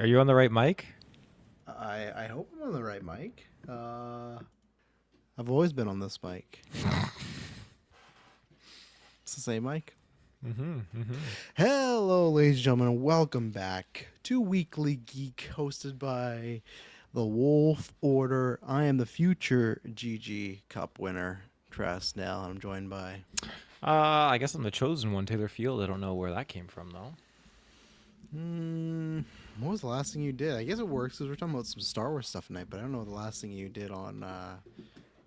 Are you on the right mic? I hope I'm on the right mic. I've always been on this mic. It's the same mic. Hello, ladies and gentlemen, and welcome back to Weekly Geek, hosted by the Wolf Order. I am the future GG Cup winner, Travis Snell, and I'm joined by... I guess I'm the chosen one, Taylor Field. I don't know where that came from, though. What was the last thing you did? I guess it works because we're talking about some Star Wars stuff tonight, but I don't know the last thing you did on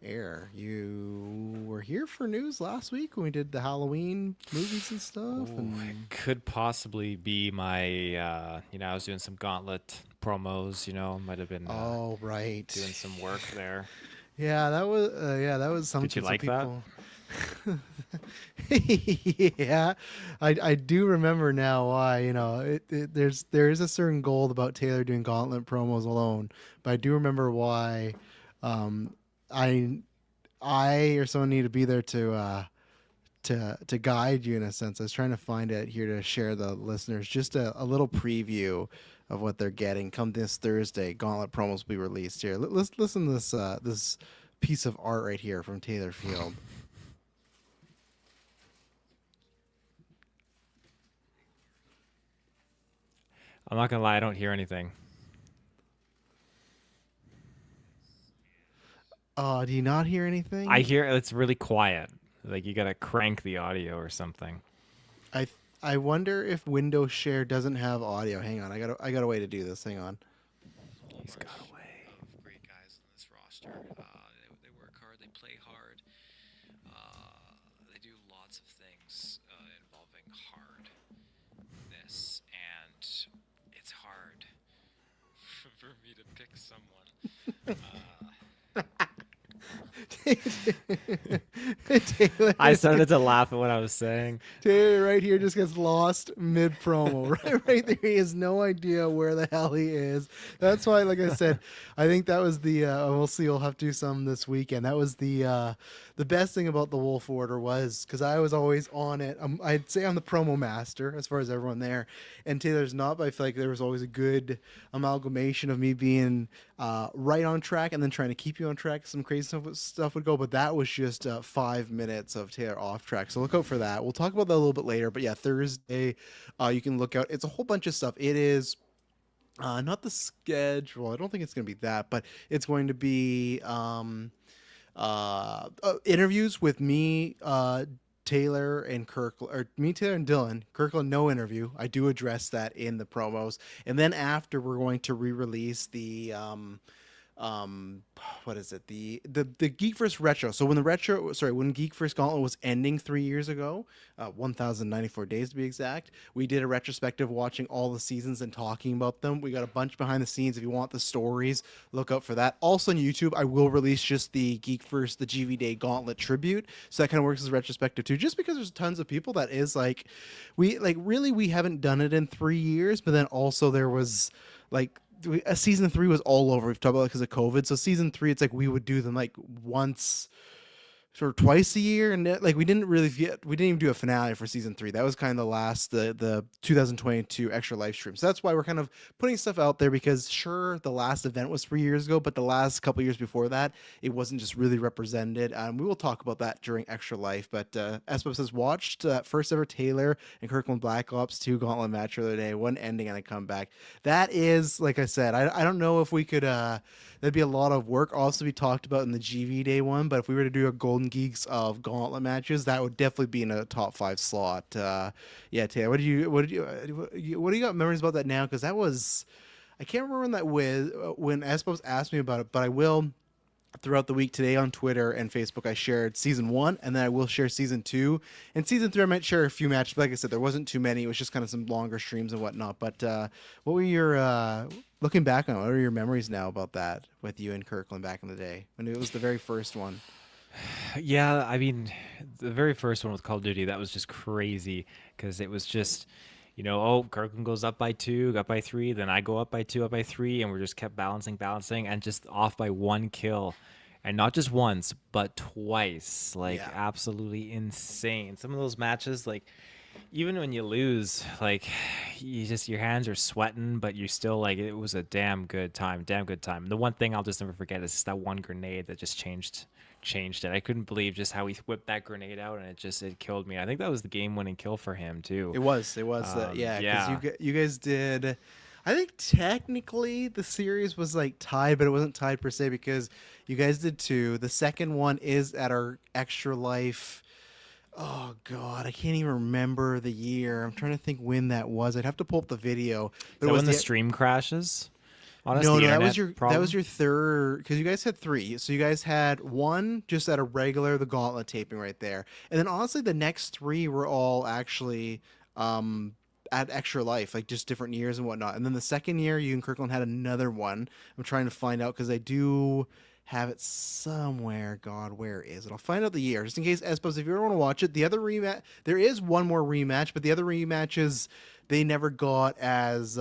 air. You were here for news last week when we did the Halloween movies and stuff. It could possibly be my, I was doing some Gauntlet promos, might have been Oh, right. doing some work there. Yeah, that was something. Did you like people... that? Yeah, I do remember now why. There is a certain gold about Taylor doing Gauntlet promos alone, but I do remember why. I or someone need to be there to guide you in a sense. I was trying to find it here to share the listeners just a little preview of what they're getting come this Thursday. Gauntlet promos will be released here. Let's listen to this piece of art right here from Taylor Field. I'm not going to lie, I don't hear anything. Do you not hear anything? I hear it's really quiet. Like you got to crank the audio or something. I wonder if Windows Share doesn't have audio. Hang on, I got a way to do this. Hang on. He's got a way. Great guys on this roster. They work hard. They play hard. They do lots of things involving hardness, and it's hard for me to pick someone. Taylor, I started to laugh at what I was saying. Taylor right here just gets lost mid promo. Right there, he has no idea where the hell he is. That's why, like I said, I think that was the. We'll see. We'll have to do some this weekend. That was the best thing about the Wolf Order was because I was always on it. I'd say I'm the promo master as far as everyone there, and Taylor's not. But I feel like there was always a good amalgamation of me being right on track and then trying to keep you on track. Some crazy stuff would go, but that was just 5 minutes of Taylor off track. So look out for that. We'll talk about that a little bit later. But yeah, Thursday, you can look out. It's a whole bunch of stuff. It is not the schedule. I don't think it's going to be that, but it's going to be interviews with me, Taylor and Kirkland, or me, Taylor and Dylan. Kirkland, no interview. I do address that in the promos, and then after we're going to re-release the what is it, the Geek First Retro. So when Geek First Gauntlet was ending 3 years ago, 1094 days to be exact, we did a retrospective watching all the seasons and talking about them. We got a bunch behind the scenes. If you want the stories, look out for that. Also on YouTube, I will release just the Geek First, the GV Day Gauntlet tribute, so that kind of works as a retrospective too, just because there's tons of people that is like we haven't done it in 3 years, but then also there was like season 3 was all over. We've talked about it because of COVID. So season 3, it's like we would do them like once or twice a year, and like we didn't even do a finale for season 3. That was kind of the last the 2022 extra live stream. So that's why we're kind of putting stuff out there, because sure, the last event was 3 years ago, but the last couple years before that, it wasn't just really represented. We will talk about that during extra life. But Espos has watched first ever Taylor and Kirkland Black Ops 2 Gauntlet match the other day, one ending and a comeback. That is, like I said, I don't know if we could that'd be a lot of work also to be talked about in the GV Day one, but if we were to do a Golden Geeks of Gauntlet matches, that would definitely be in a top 5 slot. Yeah, Taylor, what do you got memories about that now? Because that was, I can't remember when Espos asked me about it, but I will throughout the week today on Twitter and Facebook. I shared season 1, and then I will share season 2. And season 3, I might share a few matches. But like I said, there wasn't too many. It was just kind of some longer streams and whatnot. But what were your looking back on? What are your memories now about that with you and Kirkland back in the day when it was the very first one? Yeah, I mean, the very first one with Call of Duty, that was just crazy because it was just, Kirkland goes up by 2, up by 3, then I go up by 2, up by 3, and we're just kept balancing, and just off by 1 kill. And not just once, but twice. Absolutely insane. Some of those matches, like, even when you lose, like your hands are sweating, but you're still like it was a damn good time, damn good time. The one thing I'll just never forget is just that one grenade that just changed it. I couldn't believe just how he whipped that grenade out and it killed me. I think that was the game-winning kill for him too. It was that, yeah, because Yeah. you guys did. I think technically the series was like tied, but it wasn't tied per se because you guys did two. The second one is at our extra life. Oh God, I can't even remember the year. I'm trying to think when that was. I'd have to pull up the video. But Is it that was when the stream crashes? Honest, no, the no, that was internet your problem? third because you guys had three. So you guys had one just at a regular the gauntlet taping right there, and then honestly the next three were all actually at Extra Life, like just different years and whatnot. And then the second year, you and Kirkland had another one. I'm trying to find out because I do have it somewhere. God, where is it? I'll find out the year just in case. I suppose if you ever want to watch it, the other rematch, there is one more rematch, but the other rematches they never got as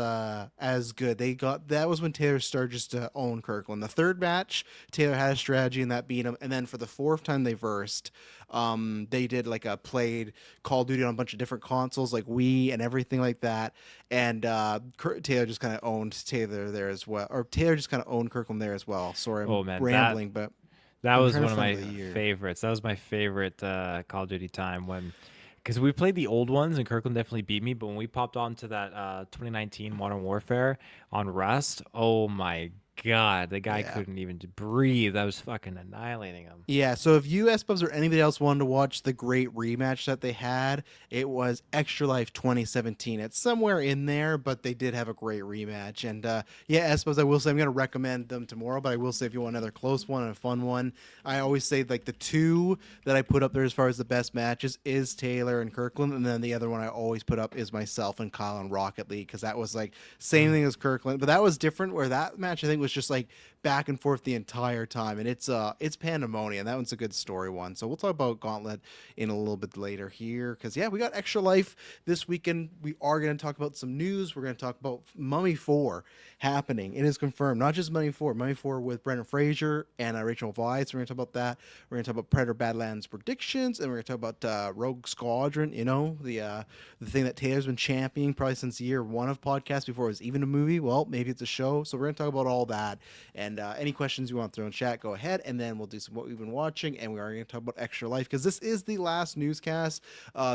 good. They got that was when Taylor started just to own Kirkland. The third match, Taylor had a strategy and that beat him. And then for the fourth time they versed, they did like a played Call of Duty on a bunch of different consoles like Wii and everything like that. And Taylor just kind of owned Taylor there as well, or Taylor just kind of owned Kirkland there as well. Sorry, I'm Oh man, rambling, but that I'm was trying to one of find my the year. favorites. That was my favorite Call of Duty time when, because we played the old ones and Kirkland definitely beat me. But when we popped onto that 2019 Modern Warfare on Rust, oh my god, the guy Yeah. couldn't even breathe. I was fucking annihilating him. Yeah, so if you, S-Bubs, or anybody else wanted to watch the great rematch that they had, it was Extra Life 2017. It's somewhere in there, but they did have a great rematch. And yeah, S-Bubs, I will say I'm going to recommend them tomorrow, but I will say if you want another close one and a fun one, I always say like the two that I put up there as far as the best matches is Taylor and Kirkland, and then the other one I always put up is myself and Kyle in Rocket League because that was like same thing as Kirkland, but that was different where that match I think was just like back and forth the entire time, and it's pandemonium. That one's a good story one. So we'll talk about Gauntlet in a little bit later here because yeah, we got Extra Life this weekend. We are going to talk about some news. We're going to talk about Mummy 4 happening. It is confirmed. Not just Mummy 4, Mummy 4 with Brendan Fraser and Rachel Weisz. We're going to talk about that. We're going to talk about Predator Badlands predictions, and we're going to talk about Rogue Squadron. You know the thing that Taylor's been championing probably since year one of podcasts before it was even a movie. Well, maybe it's a show. So we're going to talk about all that. And any questions you want to throw in chat, go ahead, and then we'll do some what we've been watching, and we are going to talk about Extra Life because this is the last newscast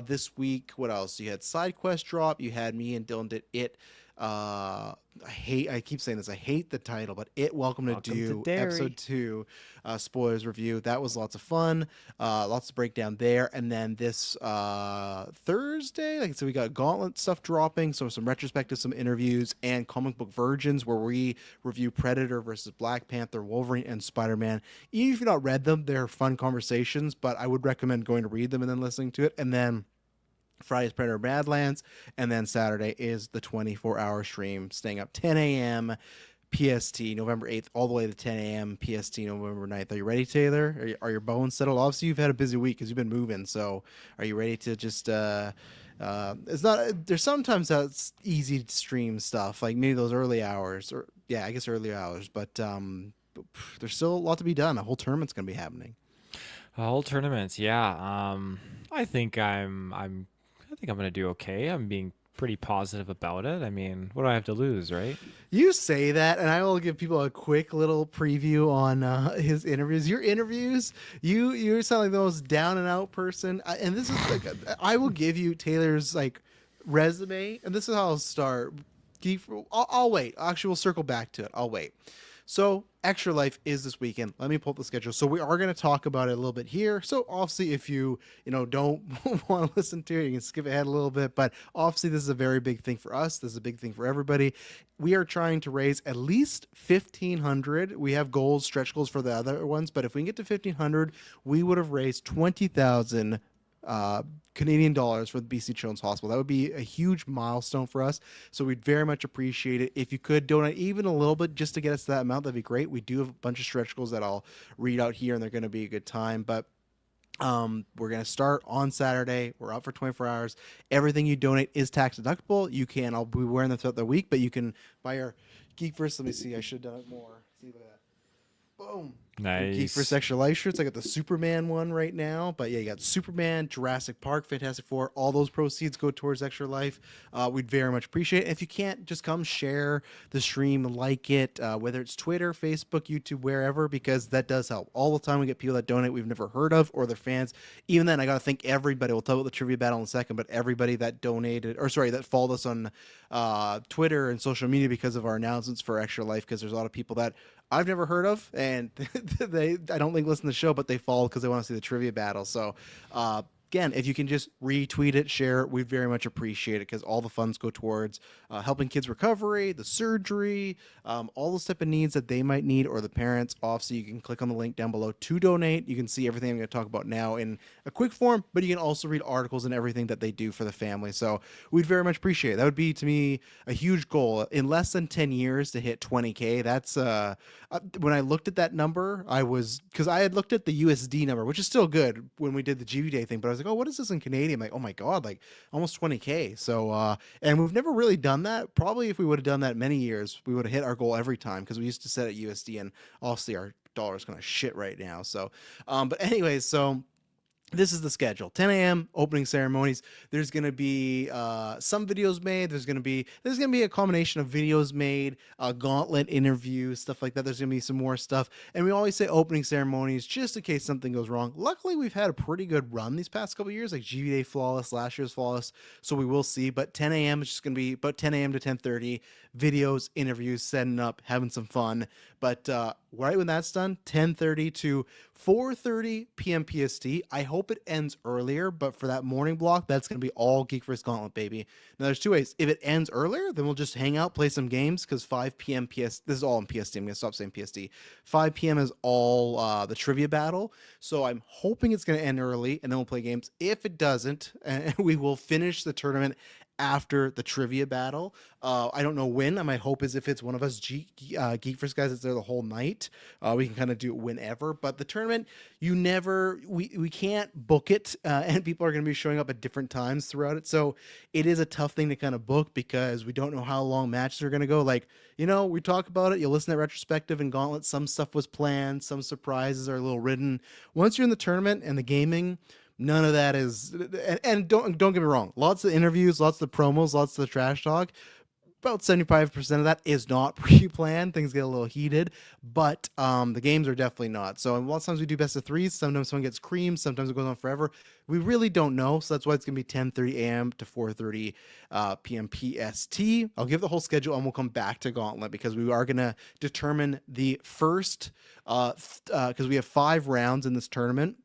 this week. What else? You had Side Quest drop. You had me and Dylan did it. I keep saying this. I hate the title, but Welcome to Welcome to Do Derry. episode 2 spoilers review. That was lots of fun. Lots to break down there. And then this Thursday, like I said, we got Gauntlet stuff dropping. So some retrospective, some interviews, and Comic Book Virgins where we review Predator versus Black Panther, Wolverine, and Spider-Man. Even if you've not read them, they're fun conversations, but I would recommend going to read them and then listening to it. And then Friday's Predator Badlands, and then Saturday is the 24-hour stream, staying up 10 a.m. PST, November 8th, all the way to 10 a.m. PST, November 9th. Are you ready, Taylor? Are your bones settled? Obviously, you've had a busy week because you've been moving, so are you ready to just... it's not... There's sometimes that's easy to stream stuff, like maybe those early hours, or yeah, I guess early hours, but there's still a lot to be done. A whole tournament's going to be happening. Whole tournaments, yeah. I think I think I'm gonna do okay. I'm being pretty positive about it. I mean, what do I have to lose, right? You say that, and I will give people a quick little preview on his interviews. Your interviews, you sound like the most down and out person. And this is like, I will give you Taylor's like resume, and this is how I'll start. I'll wait. Actually, we'll circle back to it. I'll wait. So, Extra Life is this weekend. Let me pull up the schedule. So, we are going to talk about it a little bit here. So, obviously, if you don't want to listen to it, you can skip ahead a little bit. But obviously, this is a very big thing for us. This is a big thing for everybody. We are trying to raise at least 1,500. We have goals, stretch goals for the other ones. But if we can get to 1,500, we would have raised 20,000 Canadian dollars for the BC Children's Hospital. That would be a huge milestone for us. So we'd very much appreciate it. If you could donate even a little bit just to get us to that amount, that'd be great. We do have a bunch of stretch goals that I'll read out here, and they're going to be a good time. But we're going to start on Saturday. We're out for 24 hours. Everything you donate is tax deductible. I'll be wearing them throughout the week, but you can buy our Geek First. Let me see. I should have done it more. See that. Boom. Geek vs. Nice. Extra Life shirts. I got the Superman one right now, but yeah, you got Superman, Jurassic Park, Fantastic Four. All those proceeds go towards Extra Life. We'd very much appreciate it. If you can't, just come share the stream, like it, whether it's Twitter, Facebook, YouTube, wherever, because that does help. All the time we get people that donate we've never heard of or their fans. Even then, I got to thank everybody. We'll talk about the trivia battle in a second, but everybody that donated, or sorry, that followed us on Twitter and social media because of our announcements for Extra Life, because there's a lot of people that I've never heard of, and I don't think listen to the show, but they follow because they want to see the trivia battle. So, again, if you can just retweet it, share it, we very much appreciate it, because all the funds go towards helping kids recovery, the surgery, all those type of needs that they might need, or the parents. Obviously, you can click on the link down below to donate. You can see everything I'm going to talk about now in a quick form, but you can also read articles and everything that they do for the family. So we'd very much appreciate it. That would be, to me, a huge goal. In less than 10 years to hit 20K, that's when I looked at that number, because I had looked at the USD number, which is still good when we did the GB Day thing, but I was like, oh, what is this in Canadian? I'm like, oh my God, like almost 20K. So, and we've never really done that. Probably if we would have done that many years, we would have hit our goal every time, because we used to set at USD, and obviously our dollar is kind of shit right now. So, but anyways, so this is the schedule. 10 a.m. opening ceremonies. There's going to be some videos made. There's going to be a combination of videos made, gauntlet interviews, stuff like that. There's going to be some more stuff. And we always say opening ceremonies just in case something goes wrong. Luckily, we've had a pretty good run these past couple of years, like GB Day flawless, last year's flawless. So we will see. But 10 a.m. is just going to be about 10 a.m. to 10:30. Videos, interviews, setting up, having some fun. But right when that's done, 10:30 to 4:30 p.m. PST. I hope it ends earlier, but for that morning block, that's going to be all Geek vs. Gauntlet, baby. Now, there's two ways. If it ends earlier, then we'll just hang out, play some games, because 5 p.m. This is all in PST. I'm going to stop saying PST. 5 p.m. is all the trivia battle. So I'm hoping it's going to end early, and then we'll play games. If it doesn't, we will finish the tournament after the trivia battle. I don't know when. My hope is if it's one of us Geek vs. guys that's there the whole night, we can kind of do it whenever. But the tournament, we can't book it, and people are going to be showing up at different times throughout it. So it is a tough thing to kind of book, because we don't know how long matches are going to go. Like, we talk about it. You'll listen to retrospective and Gauntlet. Some stuff was planned. Some surprises are a little written. Once you're in the tournament and the gaming, none of that is, and don't get me wrong, lots of interviews, lots of the promos, lots of the trash talk. About 75% of that is not pre-planned. Things get a little heated, but the games are definitely not. So a lot of times we do best of threes. Sometimes someone gets creamed. Sometimes it goes on forever. We really don't know. So that's why it's going to be 10:30 a.m. to 4:30 p.m. PST. I'll give the whole schedule, and we'll come back to Gauntlet, because we are going to determine the first, because we have 5 rounds in this tournament.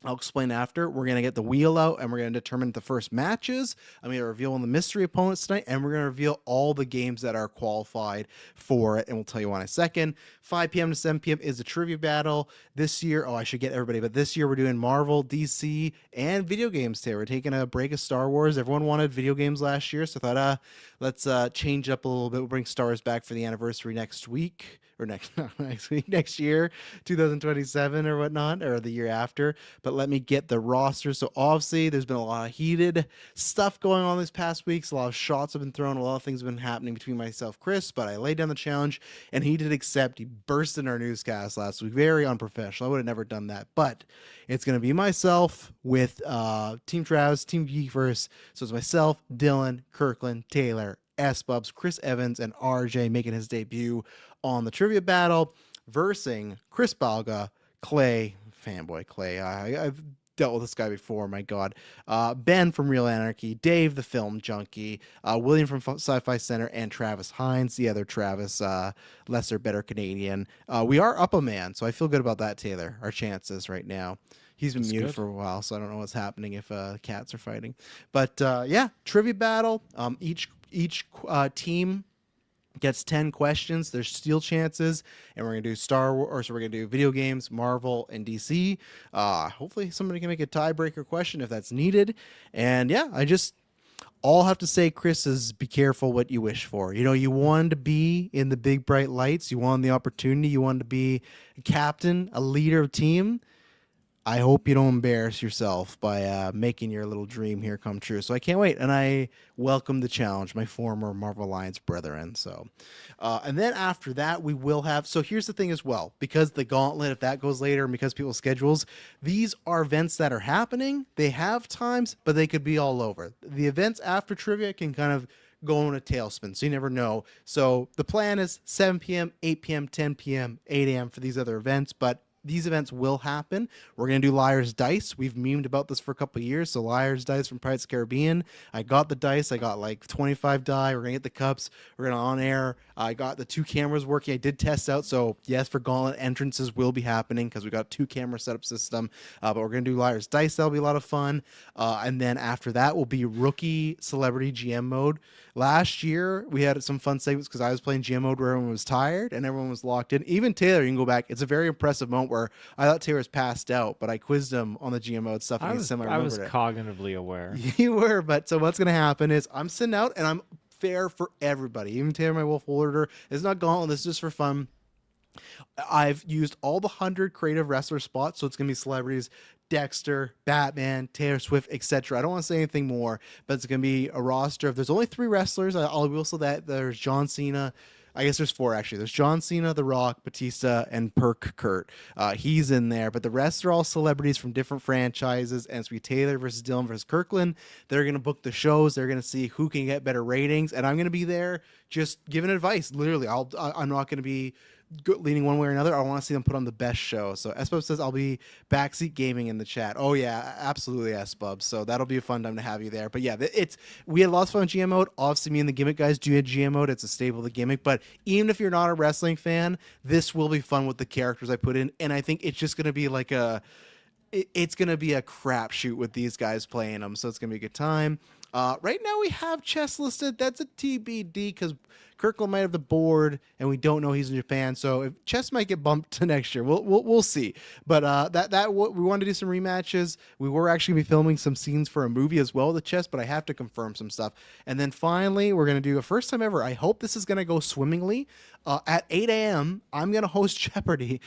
I'll explain after. We're going to get the wheel out, and we're going to determine the first matches. I'm going to reveal the mystery opponents tonight, and we're going to reveal all the games that are qualified for it, and we'll tell you why in a second. 5 p.m. to 7 p.m. is the trivia battle. This year, I should get everybody, but this year we're doing Marvel, DC, and video games today. We're taking a break of Star Wars. Everyone wanted video games last year, so I thought, let's change up a little bit. We'll bring Star Wars back for the anniversary next week. Or next year, 2027 or whatnot, or the year after. But let me get the roster. So obviously, there's been a lot of heated stuff going on this past weeks. A lot of shots have been thrown. A lot of things have been happening between myself, Chris. But I laid down the challenge, and he did accept. He burst in our newscast last week. Very unprofessional. I would have never done that. But it's going to be myself with Team Travis, Team Geekverse. So it's myself, Dylan, Kirkland, Taylor, S-Bubs, Chris Evans, and RJ making his debut on the trivia battle, versing Chris Balga, Clay, fanboy Clay. I've dealt with this guy before, my God. Ben from Real Anarchy, Dave the Film Junkie, William from Sci-Fi Center, and Travis Hines, the other Travis, lesser, better Canadian. We are up a man, so I feel good about that, Taylor, our chances right now. He's been muted for a while, so I don't know what's happening if cats are fighting. But yeah, trivia battle. Each team gets 10 questions. There's steal chances, and we're gonna do Star Wars, so we're gonna do video games, Marvel, and DC. Hopefully somebody can make a tiebreaker question if that's needed. And yeah, all I have to say, Chris, is be careful what you wish for. You wanted to be in the big bright lights. You wanted the opportunity. You wanted to be a captain, a leader of a team. I hope you don't embarrass yourself by making your little dream here come true. So I can't wait, and I welcome the challenge, my former Marvel Alliance brethren. So, and then after that, we will have. So here's the thing as well, because the Gauntlet, if that goes later, and because people's schedules, these are events that are happening. They have times, but they could be all over. The events after trivia can kind of go in a tailspin, so you never know. So the plan is 7 p.m., 8 p.m., 10 p.m., 8 a.m. for these other events, but these events will happen. We're going to do Liar's Dice. We've memed about this for a couple of years. So Liar's Dice from Pirates of the Caribbean. I got the dice. I got like 25 die. We're going to get the cups. We're going to on air. I got the 2 cameras working. I did test out. So yes, for Gauntlet, entrances will be happening because we got 2 camera setup system. But we're going to do Liar's Dice. That'll be a lot of fun. And then after that will be Rookie Celebrity GM mode. Last year, we had some fun segments because I was playing GM mode where everyone was tired and everyone was locked in. Even Taylor, you can go back. It's a very impressive moment where I thought Taylor was passed out, but I quizzed him on the GM mode stuff. And I was cognitively aware. You were, but so what's going to happen is I'm sitting out and I'm fair for everybody. Even Taylor, my Wolf Order. It's not Gauntlet. This is just for fun. I've used all the 100 creative wrestler spots, so it's going to be celebrities. Dexter, Batman, Taylor Swift, etc. I don't want to say anything more, but it's going to be a roster of. There's only 3 wrestlers. I will say that there's John Cena. I guess there's 4 actually. There's John Cena, The Rock, Batista, and Perk Kurt. He's in there, but the rest are all celebrities from different franchises. And it's going to be Taylor versus Dylan versus Kirkland. They're going to book the shows. They're going to see who can get better ratings, and I'm going to be there just giving advice. Literally, I'm not going to be leaning one way or another. I want to see them put on the best show. So SBub says I'll be backseat gaming in the chat. Oh yeah, absolutely, SBub. So that'll be a fun time to have you there. But yeah, we had lots of fun with GM mode. Obviously, me and the gimmick guys do have GM mode. It's a staple of the gimmick. But even if you're not a wrestling fan, this will be fun with the characters I put in. And I think it's just going to be like it's going to be a crapshoot with these guys playing them. So it's going to be a good time. Right now we have chess listed. That's a TBD because Kirkland might have the board, and we don't know he's in Japan. So if chess might get bumped to next year, we'll see. But we wanted to do some rematches. We were actually gonna be filming some scenes for a movie as well with the chess, but I have to confirm some stuff. And then finally, we're gonna do a first time ever. I hope this is gonna go swimmingly. At 8 a.m., I'm gonna host Jeopardy.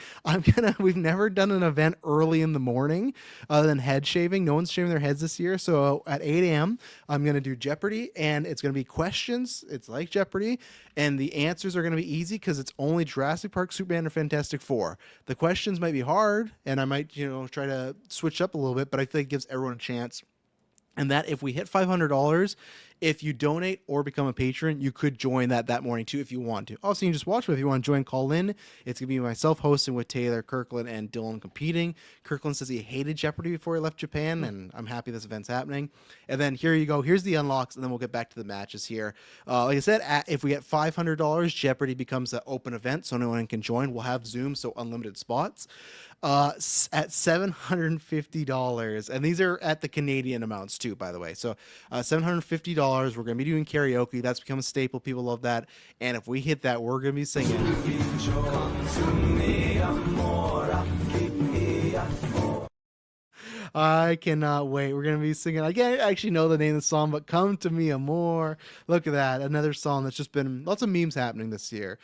We've never done an event early in the morning other than head shaving. No one's shaving their heads this year. So at 8 a.m., I'm gonna do Jeopardy, and it's gonna be questions. It's like Jeopardy. And the answers are going to be easy because it's only Jurassic Park, Superman, or Fantastic Four. The questions might be hard, and I might, try to switch up a little bit, but I think it gives everyone a chance. And that if we hit $500, if you donate or become a patron, you could join that morning too if you want to. Also, you can just watch, but if you want to join, call in. It's going to be myself hosting with Taylor, Kirkland, and Dylan competing. Kirkland says he hated Jeopardy before he left Japan, and I'm happy this event's happening. And then here you go. Here's the unlocks, and then we'll get back to the matches here. Like I said, if we get $500, Jeopardy becomes an open event, so anyone can join. We'll have Zoom, so unlimited spots. At $750, and these are at the Canadian amounts too, by the way. So $750, we're going to be doing karaoke. That's become a staple. People love that. And if we hit that, we're going to be singing. I cannot wait. We're going to be singing. I can't actually know the name of the song, but Come to Me Amore. Look at that. Another song that's just been lots of memes happening this year.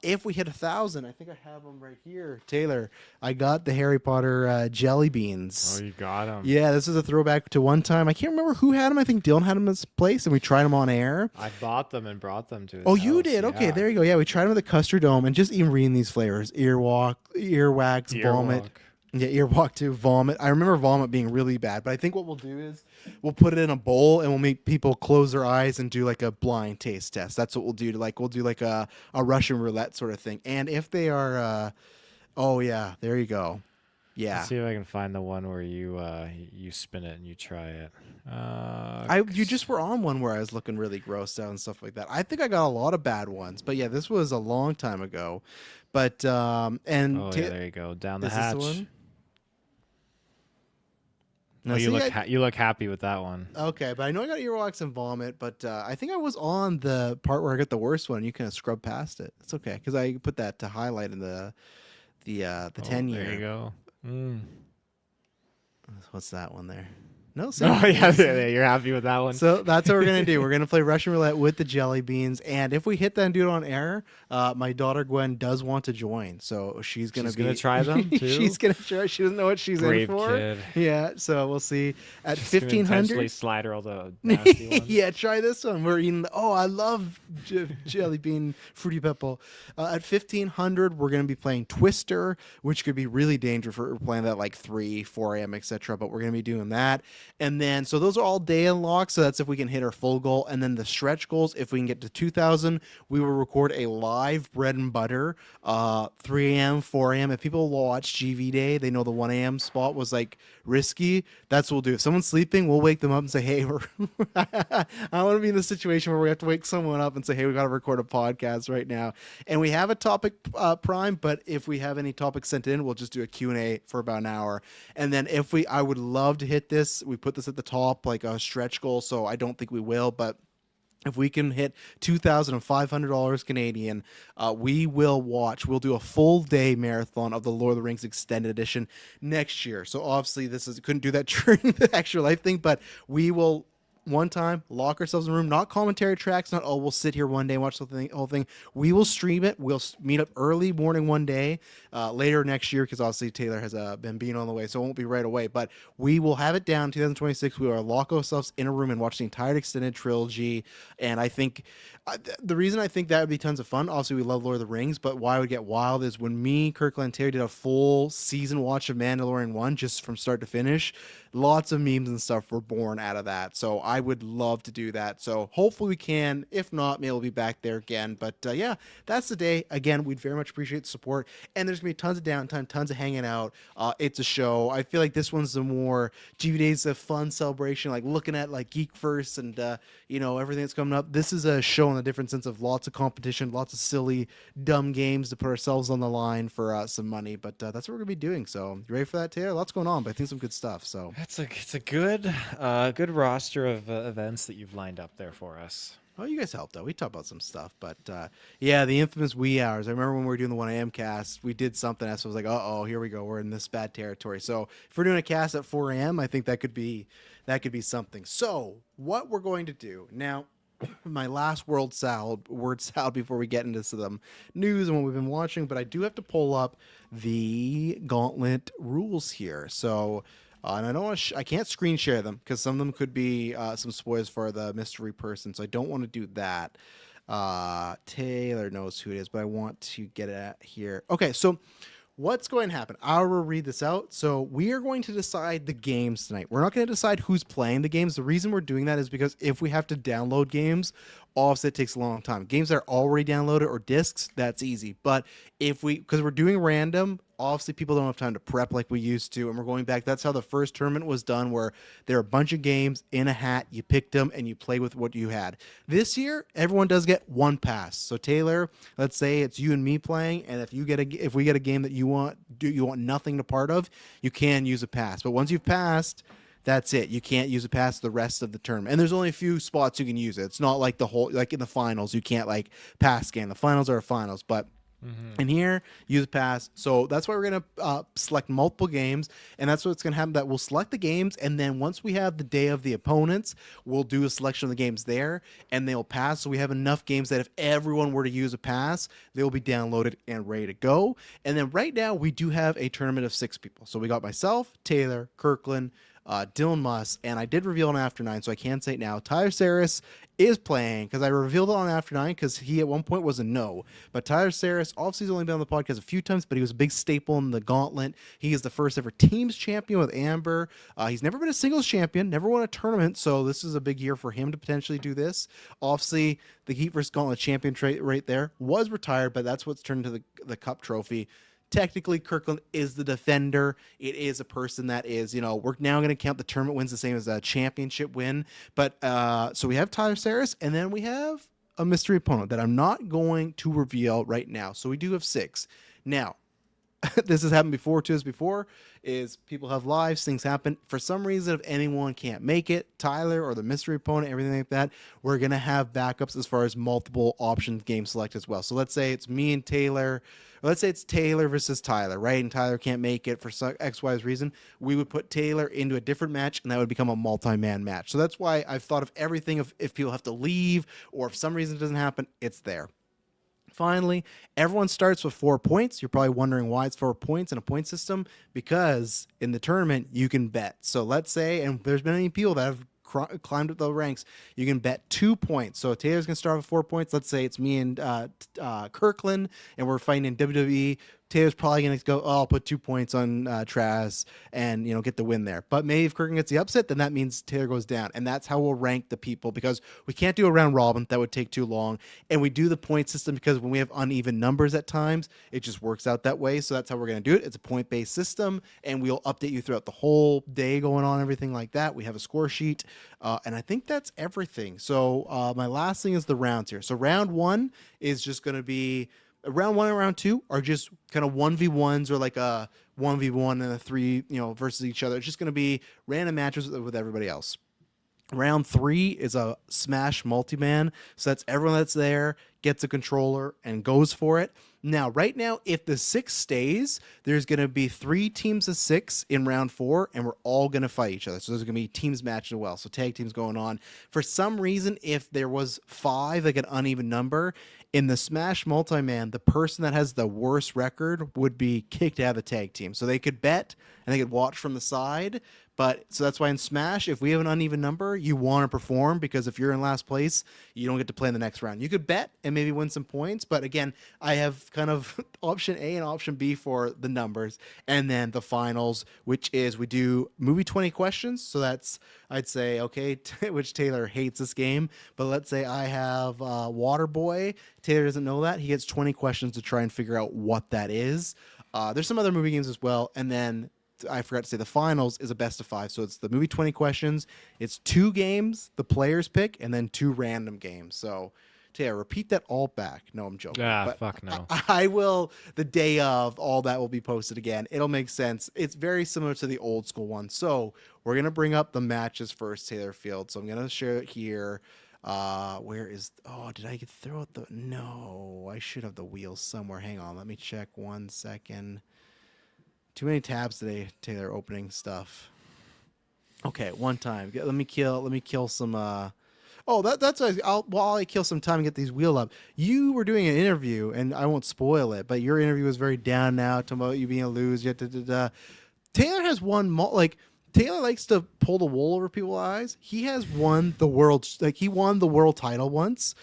If we hit 1,000, I think I have them right here. Taylor, I got the Harry Potter jelly beans. Oh, you got them. Yeah, this is a throwback to one time. I can't remember who had them. I think Dylan had them in this place, and we tried them on air. I bought them and brought them to his Oh, you house. did? Okay, Yeah. there you go. Yeah, we tried them at the Custard Dome, and just even reading these flavors. Earwax, vomit. Earwalk. Yeah, earwalk too, vomit. I remember vomit being really bad, but I think what we'll do is we'll put it in a bowl and we'll make people close their eyes and do like a blind taste test. That's what we'll do. We'll do like a Russian roulette sort of thing. And if they are, oh yeah, there you go. Yeah. Let's see if I can find the one where you spin it and you try it. You just were on one where I was looking really grossed out and stuff like that. I think I got a lot of bad ones, but yeah, this was a long time ago. But yeah, there you go. Down the is this hatch. the one? Oh, you look happy with that one. Okay, but I know I got earwax and vomit, but I think I was on the part where I got the worst one. You kind of scrub past it. It's okay because I put that to highlight in the 10 year. There you go. What's that one there? No, Oh seriously. yeah, you're happy with that one. So that's what we're gonna do. We're gonna play Russian roulette with the jelly beans, and if we hit that and do it on air, my daughter Gwen does want to join, so she's gonna try them too. she's gonna try. She doesn't know what she's Brave in for. kid. Yeah, so we'll see at Just gonna intentionally 1500. slide her all the nasty ones. Yeah, try this one. We're eating. Oh, I love jelly bean fruity pebble. At 1500, we're gonna be playing Twister, which could be really dangerous for playing that like 3, 4 a.m. etc. But we're gonna be doing that, and then so those are all day unlocks. So that's if we can hit our full goal, and then the stretch goals. If we can get to 2000, we will record a live bread and butter, 3 a.m., 4 a.m. If people watch GV Day, they know the 1 a.m. spot was like risky. That's what we'll do. If someone's sleeping, we'll wake them up and say, hey, I want to be in the situation where we have to wake someone up and say, hey, we got to record a podcast right now. And we have a topic prime, but if we have any topics sent in, we'll just do a Q&A for about an hour. And then I would love to hit this. We put this at the top, like a stretch goal, so I don't think we will, but if we can hit $2,500 Canadian, we'll do a full day marathon of the Lord of the Rings Extended Edition next year. So obviously couldn't do that during the actual life thing, but we will one time lock ourselves in a room, not commentary tracks, not, we'll sit here one day and watch the whole thing. We will stream it. We'll meet up early morning one day, later next year, because obviously Taylor has been being on the way, so it won't be right away, but we will have it down 2026. We will lock ourselves in a room and watch the entire extended trilogy. And I think the reason I think that would be tons of fun, obviously we love Lord of the Rings, but why it would get wild is when me, Kirkland, and Terry did a full season watch of Mandalorian 1 just from start to finish. Lots of memes and stuff were born out of that. So I would love to do that. So hopefully we can. If not, maybe we'll be back there again. But yeah, that's the day. Again, we'd very much appreciate the support. And there's going to be tons of downtime, tons of hanging out. It's a show. I feel like this one's the more GV Days, a fun celebration, like looking at like Geek First and, everything that's coming up. This is a show in a different sense of lots of competition, lots of silly, dumb games to put ourselves on the line for some money. But that's what we're going to be doing. So you ready for that, Taylor? Lots going on, but I think some good stuff. So It's a good roster of events that you've lined up there for us. Oh, you guys helped though. We talked about some stuff, but yeah, the infamous wee hours. I remember when we were doing the 1 a.m. cast, we did something else. I was like, oh, here we go. We're in this bad territory. So if we're doing a cast at 4 a.m., I think that could be something. So what we're going to do now, my last word salad before we get into some news and what we've been watching, but I do have to pull up the Gauntlet rules here. So. And I don't want I can't screen share them because some of them could be some spoilers for the mystery person. So I don't want to do that. Taylor knows who it is, but I want to get it at here. Okay, so what's going to happen? I will read this out. So we are going to decide the games tonight. We're not going to decide who's playing the games. The reason we're doing that is because if we have to download games, obviously it takes a long time. Games that are already downloaded or discs, that's easy. But because we're doing random, obviously people don't have time to prep like we used to, and we're going back. That's how the first tournament was done, where there are a bunch of games in a hat, you picked them and you play with what you had. This year everyone does get one pass. So Taylor, let's say it's you and me playing, and if we get a game that you want nothing to part of, you can use a pass. But once you've passed, that's it. You can't use a pass the rest of the tournament. And there's only a few spots you can use it. It's not like like in the finals, you can't like pass game. The finals are finals, but in here, use a pass. So that's why we're going to select multiple games, and that's what's going to happen. That we'll select the games, and then once we have the day of the opponents, we'll do a selection of the games there, and they'll pass. So we have enough games that if everyone were to use a pass, they'll be downloaded and ready to go. And then right now, we do have a tournament of 6 people. So we got myself, Taylor, Kirkland, Dylan Muss, and I did reveal on After 9, so I can say it now. Tyler Saris is playing, because I revealed it on After 9 because he at one point was a no. But Tyler Saris, obviously he's only been on the podcast a few times, but he was a big staple in the Gauntlet. He is the first ever teams champion with Amber. He's never been a singles champion, never won a tournament, so this is a big year for him to potentially do this. Obviously, the Heat vs. Gauntlet champion trait right there was retired, but that's what's turned into the Cup trophy. Technically, Kirkland is the defender. It is a person that is, we're now going to count the tournament wins the same as a championship win. But so we have Tyler Saris, and then we have a mystery opponent that I'm not going to reveal right now. So we do have 6. Now, this has happened before to us before, is people have lives, things happen. For some reason, if anyone can't make it, Tyler or the mystery opponent, everything like that, we're going to have backups as far as multiple option game select as well. So let's say it's me and Taylor, or let's say it's Taylor versus Tyler, right? And Tyler can't make it for X, Y's reason. We would put Taylor into a different match, and that would become a multi-man match. So that's why I've thought of everything. If people have to leave, or if some reason it doesn't happen, it's there. Finally, everyone starts with 4 points. You're probably wondering why it's 4 points in a point system, because in the tournament you can bet. So let's say, and there's been any people that have climbed up the ranks, you can bet 2 points. So Taylor's gonna start with 4 points. Let's say it's me and Kirkland, and we're fighting in WWE. Taylor's probably going to go, oh, I'll put 2 points on Travis and, get the win there. But maybe if Kirkland gets the upset, then that means Taylor goes down. And that's how we'll rank the people, because we can't do a round robin. That would take too long. And we do the point system because when we have uneven numbers at times, it just works out that way. So that's how we're going to do it. It's a point-based system, and we'll update you throughout the whole day going on, everything like that. We have a score sheet. And I think that's everything. So my last thing is the rounds here. So round 1 is just going to be... Round 1 and round 2 are just kind of 1v1s, or like a 1v1 and a 3, versus each other. It's just going to be random matches with everybody else. Round 3 is a Smash multi-man. So that's everyone that's there gets a controller and goes for it. Now, right now, if the 6 stays, there's going to be 3 teams of 6 in round 4, and we're all going to fight each other. So there's going to be teams matched as well. So tag teams going on. For some reason, if there was 5, like an uneven number, in the Smash multi-man, the person that has the worst record would be kicked out of the tag team. So they could bet and they could watch from the side. But so that's why in Smash, if we have an uneven number, you want to perform, because if you're in last place, you don't get to play in the next round. You could bet and maybe win some points. But again, I have kind of option A and option B for the numbers. And then the finals, which is we do movie 20 questions. So that's, I'd say, okay, which Taylor hates this game. But let's say I have Waterboy. Taylor doesn't know that. He gets 20 questions to try and figure out what that is. There's some other movie games as well. And then I forgot to say the finals is a best of 5. So it's the movie 20 questions. It's 2 games the players pick, and then 2 random games. So Taylor, repeat that all back. No, I'm joking. Fuck no. I will, the day of, all that will be posted again. It'll make sense. It's very similar to the old school one. So we're going to bring up the matches first, Taylor Field. So I'm going to share it here. Where is, did I throw it? No, I should have the wheels somewhere. Hang on. Let me check 1 second. Too many tabs today, Taylor, opening stuff. Okay, one time. Let me kill some that's while I kill some time and get these wheel up. You were doing an interview, and I won't spoil it, but your interview was very down now, talking about you being a loser. Taylor has won Taylor likes to pull the wool over people's eyes. He has won the world, he won the world title once.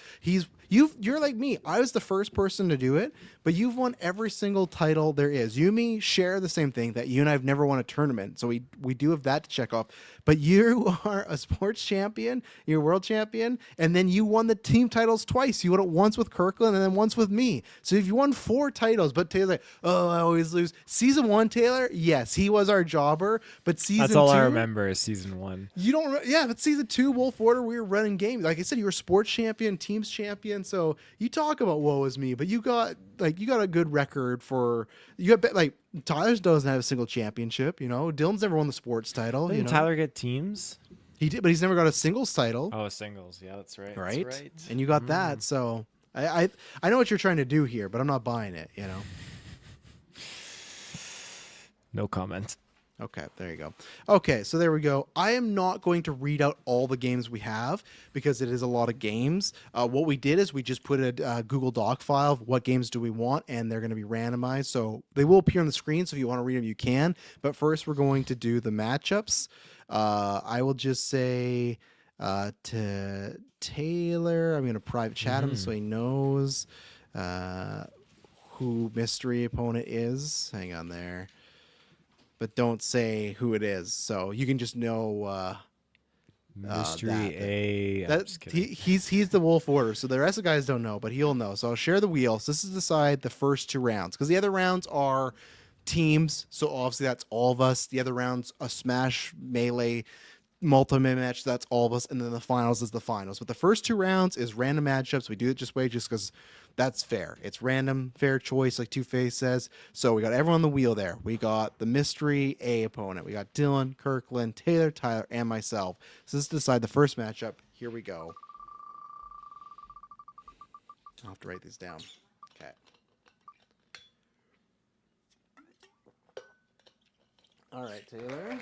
You're like me. I was the first person to do it, but you've won every single title there is. You and me share the same thing, that you and I have never won a tournament. So we do have that to check off. But you are a sports champion, you're a world champion, and then you won the team titles twice. You won it once with Kirkland and then once with me. So if you won 4 titles, but Taylor's like, oh, I always lose. Season 1, Taylor, yes, he was our jobber, but season 2... That's all I remember is season 1. You don't... Yeah, but season 2, Wolf Order, we were running games. Like I said, you were sports champion, teams champion, so you talk about woe is me, but you got a good record for... Tyler doesn't have a single championship, Dylan's never won the sports title. Didn't Tyler get teams? He did, but he's never got a singles title. Oh, singles. Yeah, that's right. Right? That's right. And you got that, so I know what you're trying to do here, but I'm not buying it, No comment. Okay, there you go. Okay, so there we go. I am not going to read out all the games we have because it is a lot of games. What we did is we just put a Google Doc file of what games do we want, and they're going to be randomized. So they will appear on the screen, so if you want to read them, you can. But first, we're going to do the matchups. I will just say to Taylor, I'm going to private chat him so he knows who mystery opponent is. Hang on there. But don't say who it is, so you can just know. Mystery I'm just kidding. He's the Wolf Order, so the rest of the guys don't know, but he'll know. So I'll share the wheel. So this is decide the first 2 rounds, because the other rounds are teams. So obviously that's all of us. The other rounds a Smash Melee multi-man match. That's all of us, and then the finals is the finals. But the first 2 rounds is random matchups. We do it just because That's fair. It's random, fair choice, like Two-Face says. So we got everyone on the wheel there. We got the mystery A opponent. We got Dylan, Kirkland, Taylor, Tyler, and myself. So this is to decide the first matchup. Here we go. I'll have to write these down. Okay. All right, Taylor.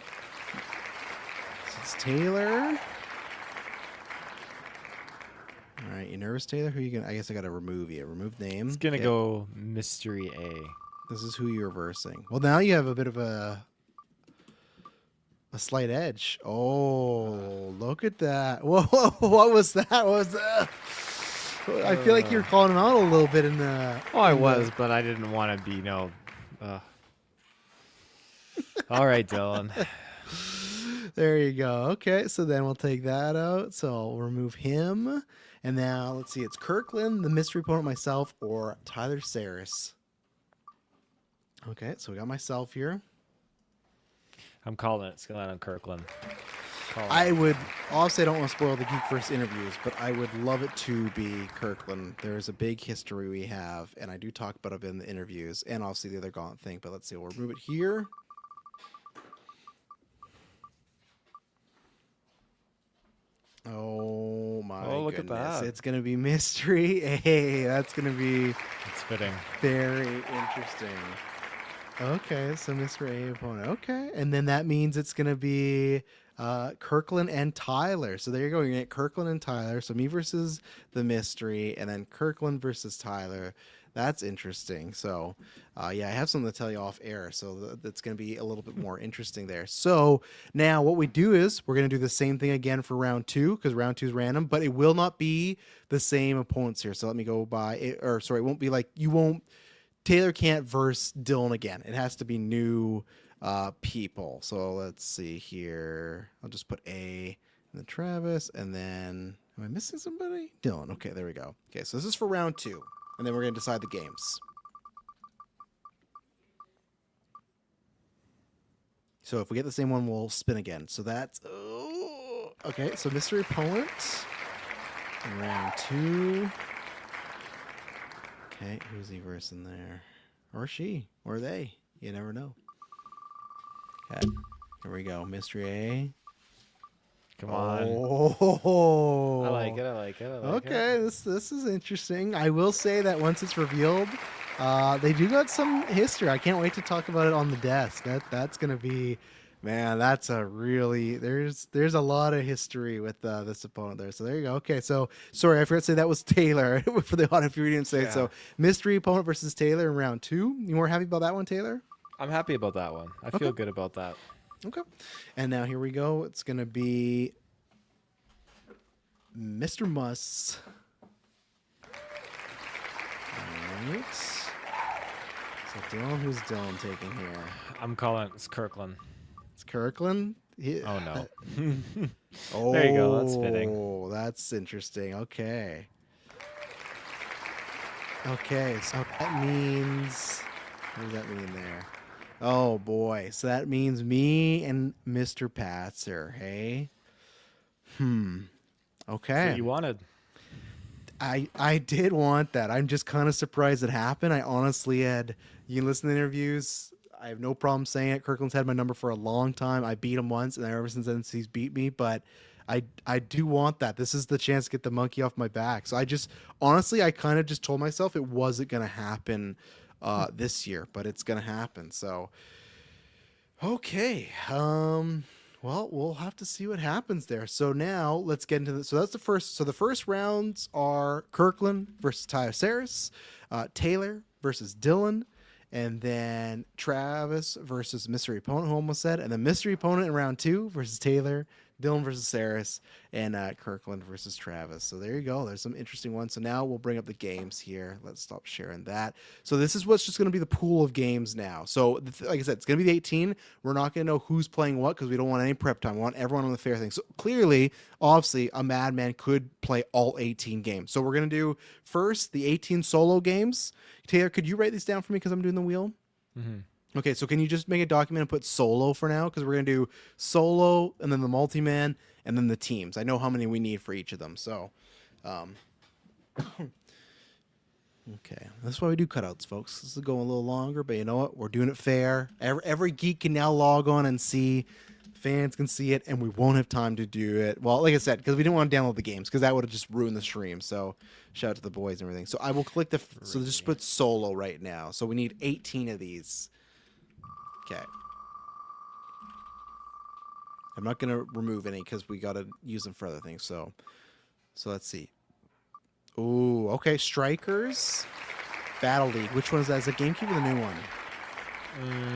This is Taylor. All right, you nervous, Taylor? Who you gonna? I guess I gotta remove you. Remove name. It's gonna Okay. go mystery A. This is who you're versing. Well, now you have a bit of a slight edge. Oh, look at that! Whoa, what was that? What was that? I feel like you were calling him out a little bit in the. Oh, I in the- was, but I didn't want to be All right, Dylan. There you go. Okay, so then we'll take that out. So I'll remove him. And now let's see. It's Kirkland, the mystery opponent, myself, or Tyler Saris. Okay, so we got myself here. I'm calling it. It's going on Kirkland. Calling I it. would obviously I don't want to spoil the Geek First interviews, but I would love it to be Kirkland. There's a big history we have, and I do talk about it in the interviews, and obviously the other Gauntlet thing. But let's see, we'll remove it here. Oh my Oh, look at goodness! that. It's gonna be mystery. Hey, that's gonna be It's fitting. very interesting. Okay, so Mr. A opponent. Okay, and then that means it's gonna be Kirkland and Tyler. So there you go. You're gonna get Kirkland and Tyler. So me versus the mystery, and then Kirkland versus Tyler. That's interesting. So yeah, I have something to tell you off air. So that's gonna be a little bit more interesting there. So now what we do is we're gonna do the same thing again for round 2 because round 2 is random, but it will not be the same opponents here. So let me go by it, or sorry, it won't be like you won't. Taylor can't verse Dylan again. It has to be new people. So let's see here. I'll just put A and then Travis, and then am I missing somebody? Dylan. Okay, there we go. Okay, so this is for round 2, and then we're gonna decide the games. So if we get the same one, we'll spin again. So that's okay. So mystery opponent, round 2. Okay, who's he versing there? Or she, or they. You never know. Okay, here we go. Mystery A. Come on. Oh, I like it. I like it. I like Okay, it. this is interesting. I will say that once it's revealed, they do got some history. I can't wait to talk about it on the desk. That's gonna be, man. That's a really there's a lot of history with this opponent there. So there you go. Okay, so sorry, I forgot to say that was Taylor for the audio if you didn't say it. So mystery opponent versus Taylor in round 2. You more happy about that one, Taylor? I'm happy about that one. I feel good about that. Okay. And now here we go. It's gonna be Mr. Muss. Alright. So Dylan, who's Dylan taking here? I'm calling it. It's Kirkland. It's Kirkland. Oh, no. Oh, There you go, that's fitting. That's interesting. Okay. Okay, so that means what does that mean there? Oh boy. So that means me and Mr. Patzer, hey? Okay. That's what you wanted. I did want that. I'm just kind of surprised it happened. I honestly had, you can listen to the interviews. I have no problem saying it. Kirkland's had my number for a long time. I beat him once, and ever since then he's beat me. But I do want that. This is the chance to get the monkey off my back. So I just, honestly, I kind of just told myself it wasn't going to happen this year, but it's going to happen. So, okay. Well, we'll have to see what happens there. So now let's get into the. So that's the first. So the first rounds are Kirkland versus Tyler Saris, Taylor versus Dylan, and then Travis versus mystery opponent, who almost said, and the mystery opponent in round 2 versus Taylor, Dylan versus Saris, and Kirkland versus Travis. So there you go. There's some interesting ones. So now we'll bring up the games here. Let's stop sharing that. So this is what's just going to be the pool of games now. So like I said, it's going to be the 18. We're not going to know who's playing what because we don't want any prep time. We want everyone on the fair thing. So clearly, obviously, a madman could play all 18 games. So we're going to do first the 18 solo games. Taylor, could you write these down for me because I'm doing the wheel? Mm-hmm. Okay, so can you just make a document and put solo for now? Because we're going to do solo and then the multi-man and then the teams. I know how many we need for each of them. So Okay, that's why we do cutouts, folks. This is going a little longer, but you know what? We're doing it fair. Every geek can now log on and see. Fans can see it, and we won't have time to do it. Well, like I said, because we didn't want to download the games, because that would have just ruined the stream. So, shout out to the boys and everything. So I will click the. So just put solo right now. So we need 18 of these. Okay. I'm not gonna remove any because we gotta use them for other things. So let's see. Ooh, okay. Strikers, Battle League. Which one is that? Is it GameCube or the new one?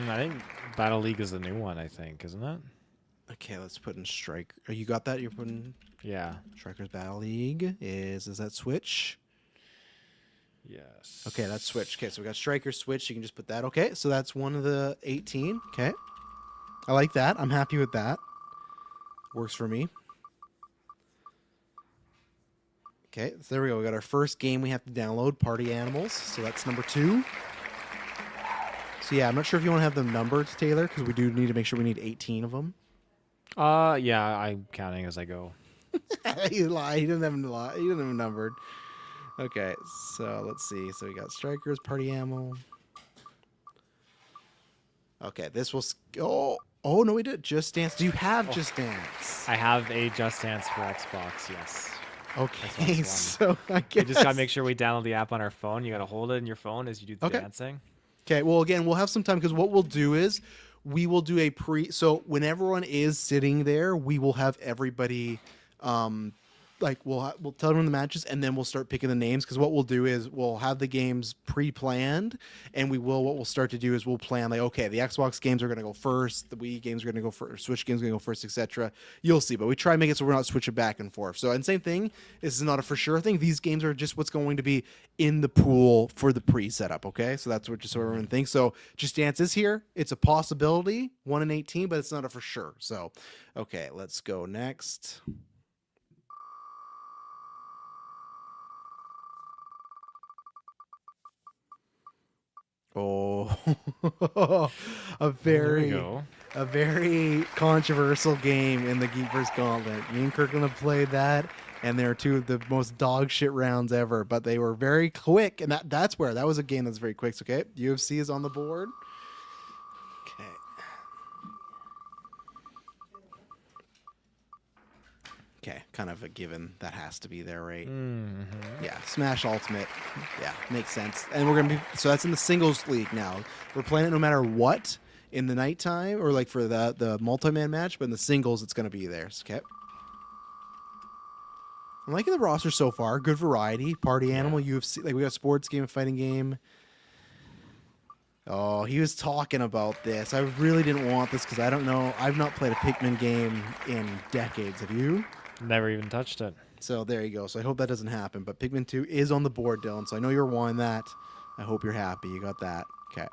I think Battle League is the new one. I think, isn't it? Okay, let's put in Strike. Oh, you got that? You're putting Yeah. Strikers Battle League. Is that Switch? Yes. Okay, that's Switch. Okay, so we got Striker Switch. You can just put that. Okay, so that's one of the 18. Okay, I like that. I'm happy with that. Works for me. Okay, so there we go. We got our first game we have to download, Party Animals. So that's number 2. So yeah, I'm not sure if you want to have them numbered, Taylor, because we do need to make sure we need 18 of them. Yeah, I'm counting as I go. You lie. He didn't have them. He didn't have them numbered. Okay, so let's see. So we got Strikers, Party Animal. Okay, this will. Oh no, we did Just Dance. Do you have Just Dance? I have a Just Dance for Xbox. Yes. Okay, Xbox so I We guess. just gotta make sure we download the app on our phone. You gotta hold it in your phone as you do the Okay. dancing. Okay, well, again, we'll have some time because what we'll do is we will do a So when everyone is sitting there, we will have everybody, like we'll tell everyone the matches, and then we'll start picking the names. Because what we'll do is we'll have the games pre-planned, and what we'll start to do is we'll plan like, okay, the Xbox games are gonna go first, the Wii games are gonna go first, Switch games are gonna go first, etc. You'll see, but we try and make it so we're not switching back and forth. So, and same thing, this is not a for sure thing. These games are just what's going to be in the pool for the pre-setup. Okay, so that's what just so everyone thinks. So, Just Dance is here. It's a possibility, 1 in 18, but it's not a for sure. So, okay, let's go next. Oh, a very, go. a very controversial game in the Geek vs. Gauntlet. Me and Kirkland have played that, and they're two of the most dog shit rounds ever. But they were very quick, and that was a game that's very quick. So, okay, UFC is on the board. Okay. Okay, kind of a given that has to be there, right? Yeah, Smash Ultimate. Yeah, makes sense. And we're gonna be so that's in the singles league now. We're playing it no matter what in the nighttime or like for the multi-man match, but in the singles it's gonna be there. Okay. I'm liking the roster so far. Good variety. Party Animal, UFC. Like we got sports game, fighting game. Oh, he was talking about this. I really didn't want this because I don't know. I've not played a Pikmin game in decades. Have you? Never even touched it. So there you go. So I hope that doesn't happen. But Pikmin 2 is on the board, Dylan. So I know you're wanting that. I hope you're happy. You got that. Okay.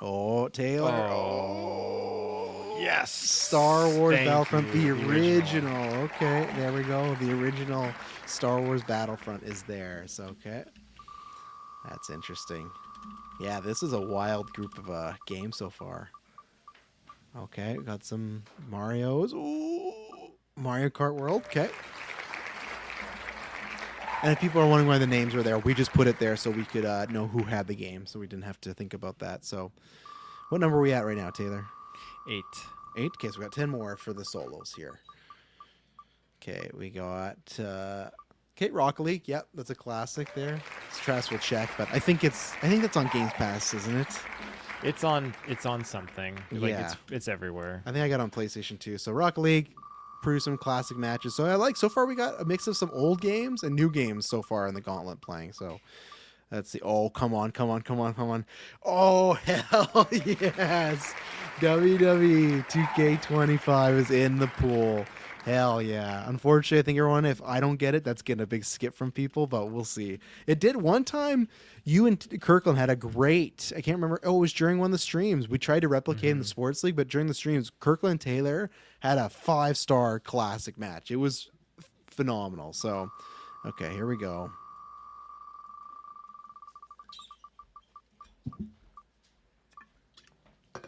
Oh, Taylor. Oh, yes. Star Wars Thank Battlefront, you, the the original. Okay, there we go. The original Star Wars Battlefront is there. So, okay. That's interesting. Yeah, this is a wild group of games so far. Okay, got some Marios. Ooh, Mario Kart World. Okay. And if people are wondering why the names were there, we just put it there so we could know who had the game, so we didn't have to think about that. So, what number are we at right now, Taylor? 8. 8. Okay, so we got 10 more for the solos here. Okay, we got Roque League. Yep, that's a classic there. Stress will check, but I think that's on Games Pass, isn't it? It's on something. Like Yeah. it's everywhere. I think I got it on PlayStation 2. So Roque League, produce some classic matches. So I like so far we got a mix of some old games and new games so far in the Gauntlet playing. So let's see. Oh, come on. Oh, hell yes. WWE 2K25 is in the pool. Hell yeah. Unfortunately, I think everyone, if I don't get it, that's getting a big skip from people, but we'll see. It did one time. You and Kirkland had a great, I can't remember. Oh, it was during one of the streams. We tried to replicate in the sports league, but during the streams, Kirkland and Taylor had a 5-star classic match. It was phenomenal. So, okay, here we go.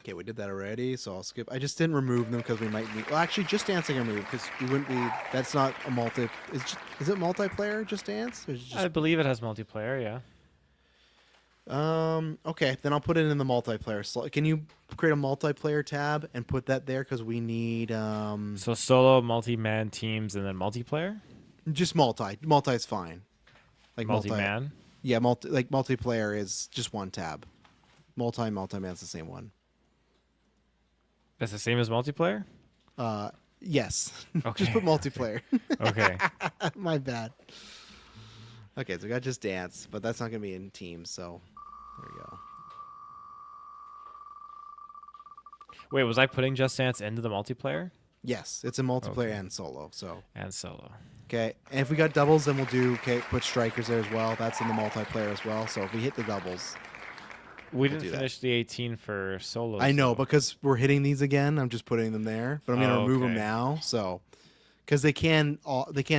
Okay, we did that already, so I'll skip. I just didn't remove them because we might need. Well, actually, Just Dance I can remove because we wouldn't be. That's not a multi. Is it multiplayer? Just Dance? Or is it just I believe it has multiplayer. Yeah. Okay, then I'll put it in the multiplayer slot. Can you create a multiplayer tab and put that there because we need So solo, multi-man teams, and then multiplayer. just multi. Multi is fine. Like Multi-man. Yeah, multiplayer is just one tab. Multi-man's the same one. That's the same as multiplayer. Yes. Okay. Just put multiplayer. Okay. My bad. Okay, so we got Just Dance, but that's not gonna be in teams, so there we go. Wait, was I putting Just Dance into the multiplayer Yes, it's a multiplayer Okay. and solo. So and solo? okay, and if we got doubles, then we'll do put strikers there as well. That's in the multiplayer as well. So if we hit the doubles, We do didn't that. finish the 18 for solo. I know because we're hitting these again. I'm just putting them there, but I'm gonna Oh, remove them okay. now. So because they can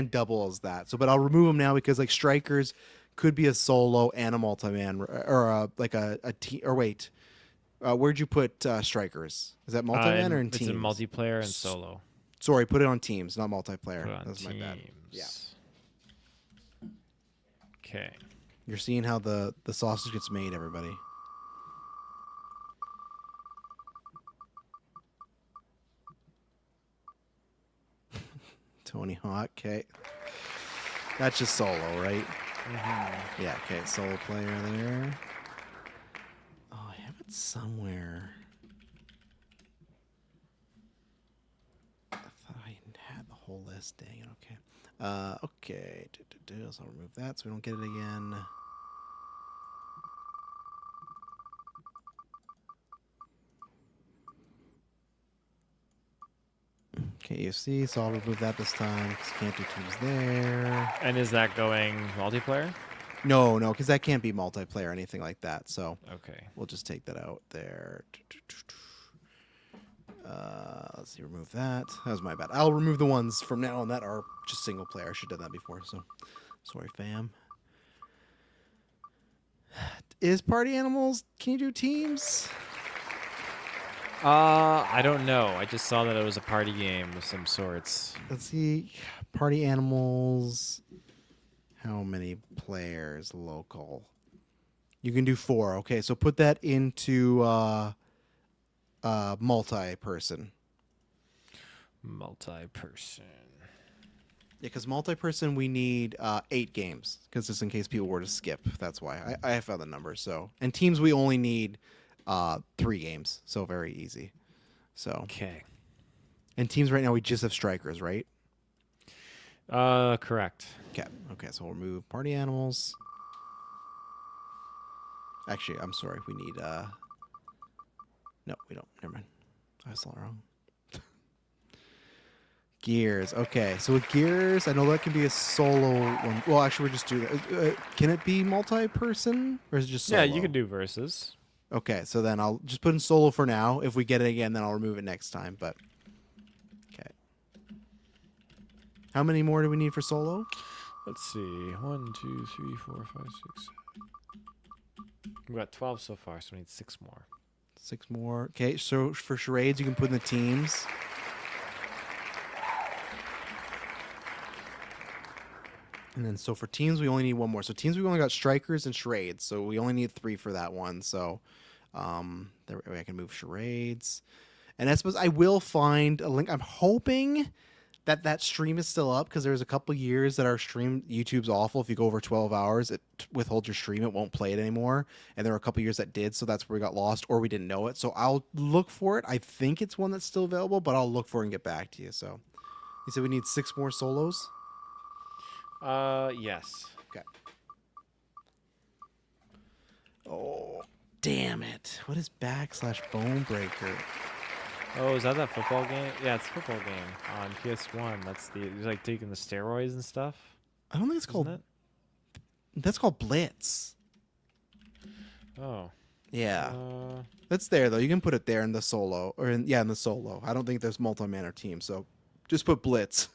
double as that. So, but I'll remove them now because like strikers could be a solo and a multi-man or like a team. Or wait, where'd you put strikers? Is that multi-man or in It's teams? in multiplayer and solo. Sorry, put it on teams, not multiplayer. Put it on That's my bad. Yeah, teams. Okay. you're seeing how the sausage gets made, everybody. Tony Hawk. Okay, that's just solo, right? Yeah. Okay, solo player there. Oh, I have it somewhere. I thought I had the whole list. Dang it. Okay. Okay. So I'll remove that so we don't get it again. Okay, you see, so I'll remove that this time because can't do teams there. And is that going multiplayer? No, because that can't be multiplayer or anything like that. So Okay. we'll just take that out there. Let's see, remove that. That was my bad. I'll remove the ones from now on that are just single player. I should have done that before, so sorry, fam. Is Party Animals, can you do teams? I don't know. I just saw that it was a party game of some sorts. Let's see. Party Animals. How many players local? You can do 4. Okay, so put that into multi-person. Multi-person. Yeah, because multi-person we need 8 games. Because just in case people were to skip, that's why I found the number. So and teams we only need 3 games, so very easy. So Okay. and teams right now we just have strikers, right? Correct. Okay, so we'll remove Party Animals. Actually, I'm sorry. We need no, we don't. Never mind. I saw it wrong. Gears. Okay, so with Gears, I know that can be a solo one. Well, actually, we're just doing that. Can it be multi-person or is it just solo? Yeah, you can do versus. Okay, so then I'll just put in solo for now. If we get it again, then I'll remove it next time. But okay. How many more do we need for solo? Let's see. 1, 2, 3, 4, 5, 6. We got 12 so far, so we need 6 more. 6 more. Okay, so for charades, you can put in the teams. And then so for teams, we only need 1 more. So teams, we only got strikers and charades. So we only need 3 for that one. So there I can move charades. And I suppose I will find a link. I'm hoping that stream is still up because there's a couple years that our stream, YouTube's awful. If you go over 12 hours, it withholds your stream. It won't play it anymore. And there were a couple years that did. So that's where we got lost or we didn't know it. So I'll look for it. I think it's one that's still available, but I'll look for it and get back to you. So you said we need 6 more solos? Yes. Okay. Oh, damn it. What is /Bone Breaker? Oh, is that football game? Yeah, it's a football game on PS1. That's it's like taking the steroids and stuff. I don't think it's called... Isn't That's called Blitz. it? Oh. Yeah. Uh, That's there, though. You can put it there in the solo. Or in the solo. I don't think there's multi-man or team, so just put Blitz.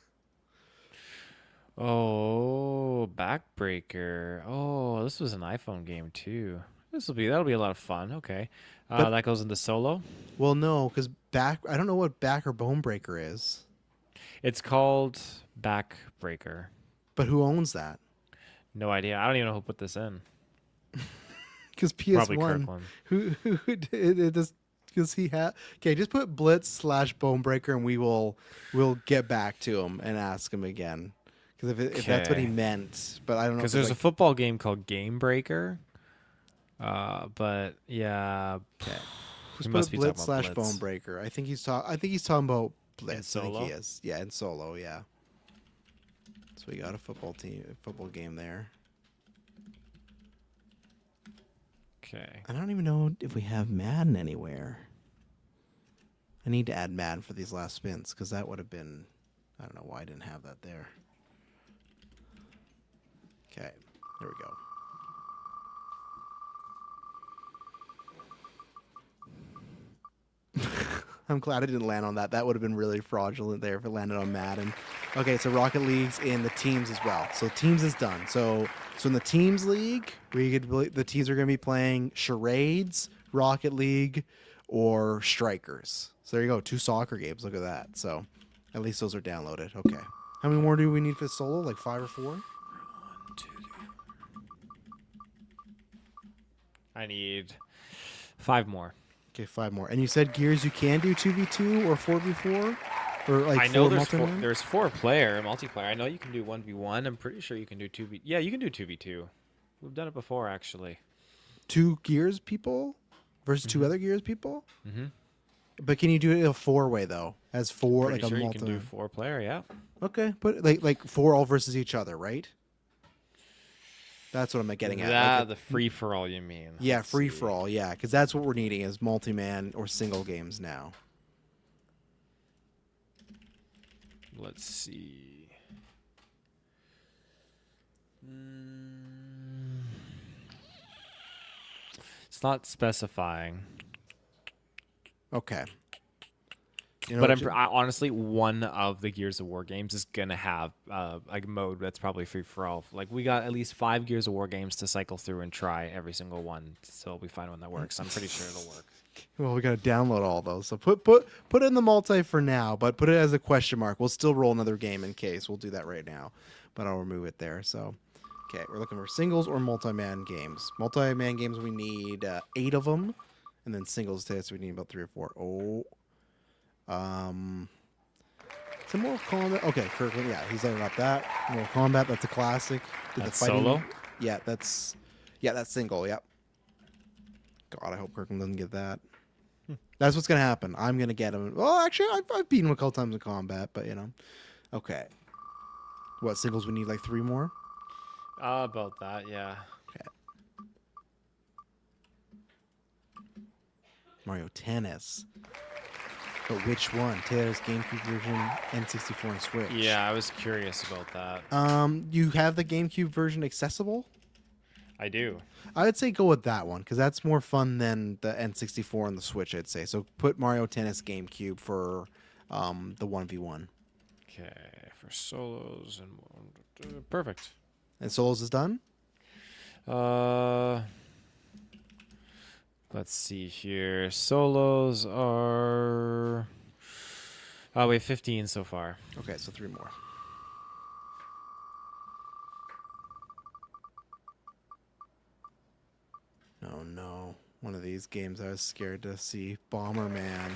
oh, Backbreaker. Oh, this was an iPhone game too. That'll be a lot of fun. Okay, But that goes into solo. well, no, because I don't know what back or bone breaker is. It's called Backbreaker. But who owns that? No idea. I don't even know who put this in. Because Probably PS1, Kirkland. who did it? Just because he had. Okay, just put Blitz/bone breaker, and we'll get back to him and ask him again. Because if that's what he Okay. meant, but I don't know. Because If there's it's a football game called Game Breaker. But yeah, Just he put must be talking about Blitz/bone Blitz. breaker. I think he's talking about Blitz. I think solo? he is. Yeah, in solo. Yeah. So we got a football game there. Okay. I don't even know if we have Madden anywhere. I need to add Madden for these last spins because that would have been. I don't know why I didn't have that there. Okay, there we go. I'm glad I didn't land on that. That would have been really fraudulent there if it landed on Madden. Okay, so Rocket League's in the teams as well. So teams is done. So in the teams league, the teams are going to be playing charades, Rocket League, or strikers. So there you go, 2 soccer games. Look at that. So at least those are downloaded. Okay. How many more do we need for solo? Like 5 or 4? 1, 2, 3. I need 5 more. Okay, 5 more. And you said Gears you can do 2v2 or 4v4? Or like I know 4 there's multiplayer? there's 4-player multiplayer. I know you can do 1v1. I'm pretty sure you can do 2v. Yeah, you can do 2v2. We've done it before, actually. 2 Gears people versus 2 other Gears people? Mm-hmm. But can you do it in a 4-way though? As 4 Pretty like sure a you multi. can do 4-player. Yeah. Okay, but like 4 all versus each other, right? That's what I'm getting at. That Like the free for all you mean? yeah, Let's free see. for all. Yeah, because that's what we're needing is multi-man or single games now. Let's see. It's not specifying. Okay. You know But what, honestly, one of the Gears of War games is gonna have a mode that's probably free for all. Like we got at least 5 Gears of War games to cycle through and try every single one, so we find one that works. I'm pretty sure it'll work. well, we got to download all those. So put in the multi for now, but put it as a question mark. We'll still roll another game in case. We'll do that right now, but I'll remove it there. So, okay, we're looking for singles or multi-man games. Multi-man games, we need 8 of them, and then singles test we need about 3 or 4. Oh, some Mortal Kombat. Okay, Kirkland. Yeah, he's got that. Mortal Kombat. That's a classic. Did That's the fighting, solo? Yeah, that's single. Yep. God, I hope Kirkland doesn't get that. That's what's gonna happen. I'm gonna get him. Well, actually, I've beaten him a couple times in combat, but you know. Okay. What singles? We need like 3 more. About that, yeah. Okay. Mario Tennis. But which one? Taylor's GameCube version, N64, and Switch. Yeah, I was curious about that. You have the GameCube version accessible? I do. I would say go with that one because that's more fun than the N64 and the Switch. I'd say so. Put Mario Tennis GameCube for the 1v1. Okay, for solos and perfect. And solos is done. Let's see here. Solos are. We have 15 so far. Okay, so 3 more. Oh no, one of these games I was scared to see. Bomberman.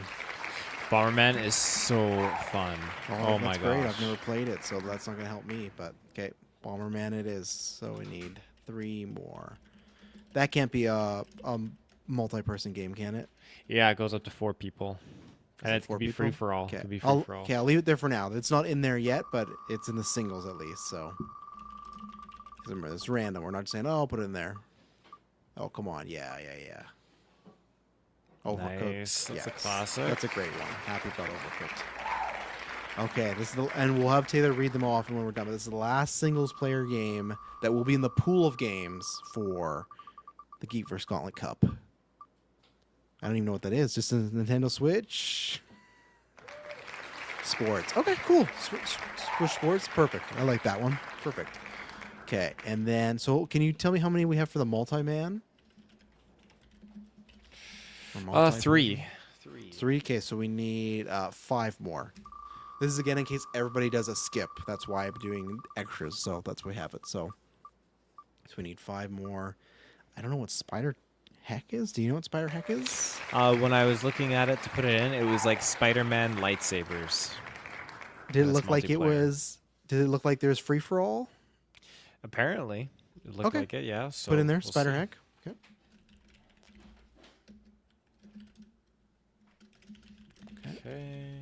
Bomberman is so fun. Oh my that's great. gosh. I've never played it, so that's not gonna help me. But okay, Bomberman it is. So we need 3 more. That can't be a multi-person game, can it? Yeah, it goes up to 4 people. Is And it it 4 can be people? free for all. Okay. It can be free for all. Okay, I'll leave it there for now. It's not in there yet, but it's in the singles at least. So 'cause remember, it's random. We're not just saying, "Oh, I'll put it in there." Oh, come on, yeah. Overcooked. Nice. That's a Yes. classic. That's a great one. Happy about Overcooked. Okay, this is and we'll have Taylor read them off when we're done. But this is the last singles player game that will be in the pool of games for the Geek vs. Gauntlet Cup. I don't even know what that is. Just a Nintendo Switch. Sports. Okay, cool. Switch Sports. Perfect. I like that one. Perfect. Okay, and then so can you tell me how many we have for the multi-man? Or multiplayer? Three. 3. Okay, so we need 5 more. This is again in case everybody does a skip. That's why I'm doing extras. So that's why we have it. So we need 5 more. I don't know what Spider Heck is. Do you know what Spider Heck is? When I was looking at it to put it in, it was like Spider-Man lightsabers. Did it That's look like it multiplayer. was? Did it look like there's free for all? Apparently, it looked Okay. like it. Yeah. So Put in there we'll Spider see. Heck. Okay. Okay.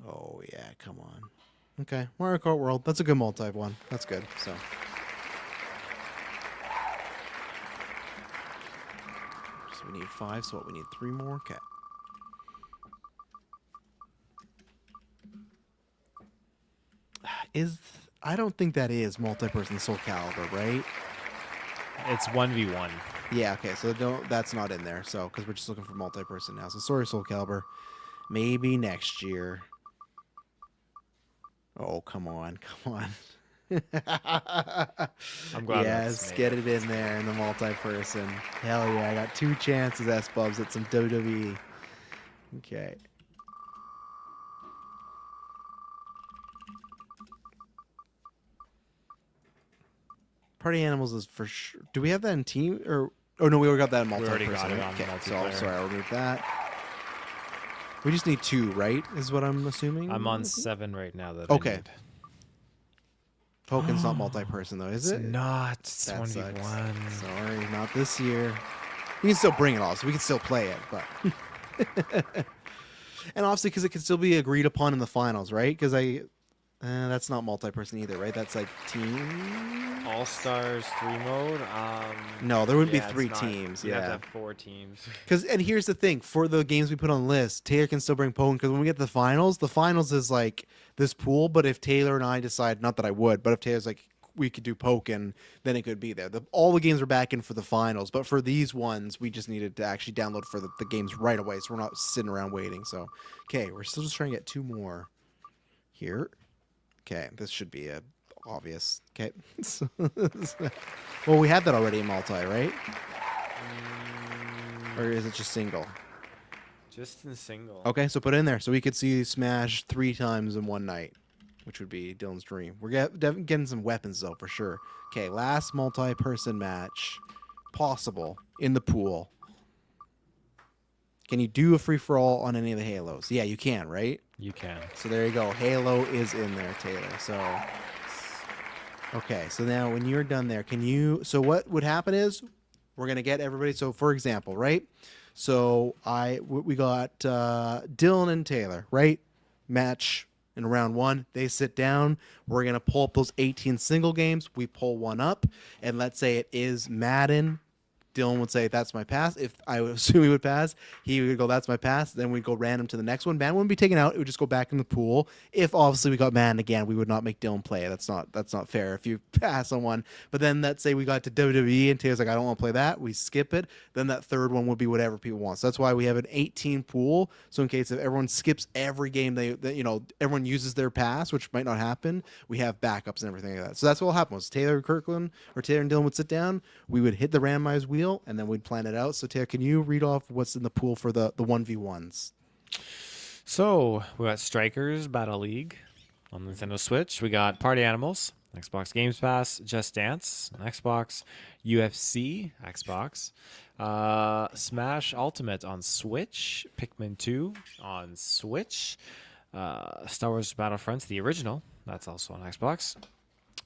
Oh yeah, come on. Okay, Mario Kart World. That's a good multi one. That's good. So. So we need 5. So what? We need 3 more. Okay. I don't think that is multi-person Soul Calibur, right? It's 1v1. Yeah. Okay. So that's not in there. So because we're just looking for multi-person now. So sorry, Soul Calibur. Maybe next year. Oh, come on. Come on. I'm glad yes, that's made get it. it in there in the multi-person. Hell yeah, I got 2 chances, S-Bubs, at some WWE. Okay. Party Animals is for sure. Do we have that in team or? Oh no, we already got that in We already multi-person. got it right? on Okay, so multiplayer. sorry, I'll remove that. We just need 2, right? Is what I'm assuming. I'm on 7 right now. That Okay. I need. Poken's not multi-person though, is It's it? not. It's That 1v1. sucks. Sorry, not this year. We can still bring it all, so we can still play it, but and obviously because it can still be agreed upon in the finals, right? Because that's not multi-person either, right? That's like team. All Stars 3 mode. No, there wouldn't yeah, be it's 3 not- teams. You'd have to Yeah. have 4 teams. And here's the thing: for the games we put on the list, Taylor can still bring Pokemon. Because when we get to the finals is like this pool. But if Taylor and I decide, not that I would, but if Taylor's like we could do Pokken, then it could be there. All the games are back in for the finals, but for these ones, we just needed to actually download for the games right away, so we're not sitting around waiting. So, okay, we're still just trying to get 2 more here. Okay, this should be obvious. Okay, well, we had that already in multi, right? Or is it just single? Just in single. Okay, so put it in there so we could see Smash 3 times in one night, which would be Dylan's dream. We're getting some weapons though for sure. Okay, last multi-person match possible in the pool. Can you do a free-for-all on any of the Halos? Yeah, you can, right? You can. So there you go. Halo is in there, Taylor. So okay, so now when you're done there, so what would happen is we're going to get everybody. So for example, right? So we got Dylan and Taylor, right? Match in round 1. They sit down. We're going to pull up those 18 single games. We pull one up, and let's say it is Madden. Dylan would say, that's my pass. If I would assume he would pass, he would go, that's my pass. Then we'd go random to the next one. Man wouldn't be taken out. It would just go back in the pool. If obviously we got man again, we would not make Dylan play. That's not fair if you pass on one. But then let's say we got to WWE and Taylor's like, I don't want to play that. We skip it. Then that third one would be whatever people want. So that's why we have an 18 pool. So in case if everyone skips every game, everyone uses their pass, which might not happen. We have backups and everything like that. So that's what will happen. Was Taylor Kirkland or Taylor and Dylan would sit down. We would hit the randomized wheel. And then we'd plan it out. So, Taylor, can you read off what's in the pool for the 1v1s? So we got Strikers Battle League on the Nintendo Switch. We got Party Animals, Xbox Games Pass, Just Dance on Xbox, UFC, Xbox, Smash Ultimate on Switch, Pikmin 2 on Switch, Star Wars Battlefront, the original, that's also on Xbox.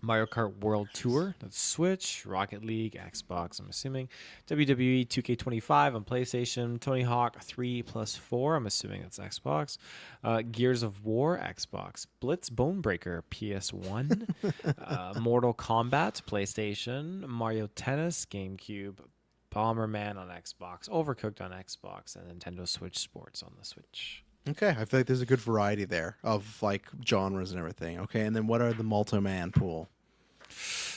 Mario Kart World Tour, that's Switch, Rocket League, Xbox, I'm assuming, WWE 2K25 on PlayStation, Tony Hawk 3+4, I'm assuming that's Xbox, Gears of War, Xbox, Blitz Bonebreaker, PS1, Mortal Kombat, PlayStation, Mario Tennis, GameCube, Bomberman on Xbox, Overcooked on Xbox, and Nintendo Switch Sports on the Switch. Okay, I feel like there's a good variety there of like genres and everything. Okay, and then what are the multi-man pool?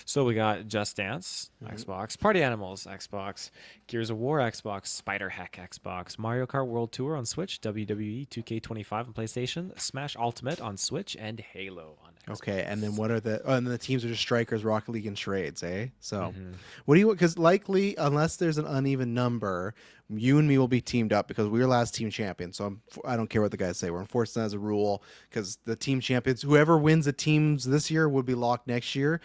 So we got Just Dance, Mm-hmm. Xbox, Party Animals, Xbox, Gears of War, Xbox, Spider Heck, Xbox, Mario Kart World Tour on Switch, WWE 2K25 on PlayStation, Smash Ultimate on Switch, and Halo on Xbox. Okay, and then what are the? Oh, and then the teams are just Strikers, Rocket League, and Charades, eh? So, Mm-hmm. what do you? Because likely, unless there's an uneven number, you and me will be teamed up because we were last team champions. So I don't care what the guys say. We're enforcing that as a rule because the team champions, whoever wins the teams this year, would be locked next year.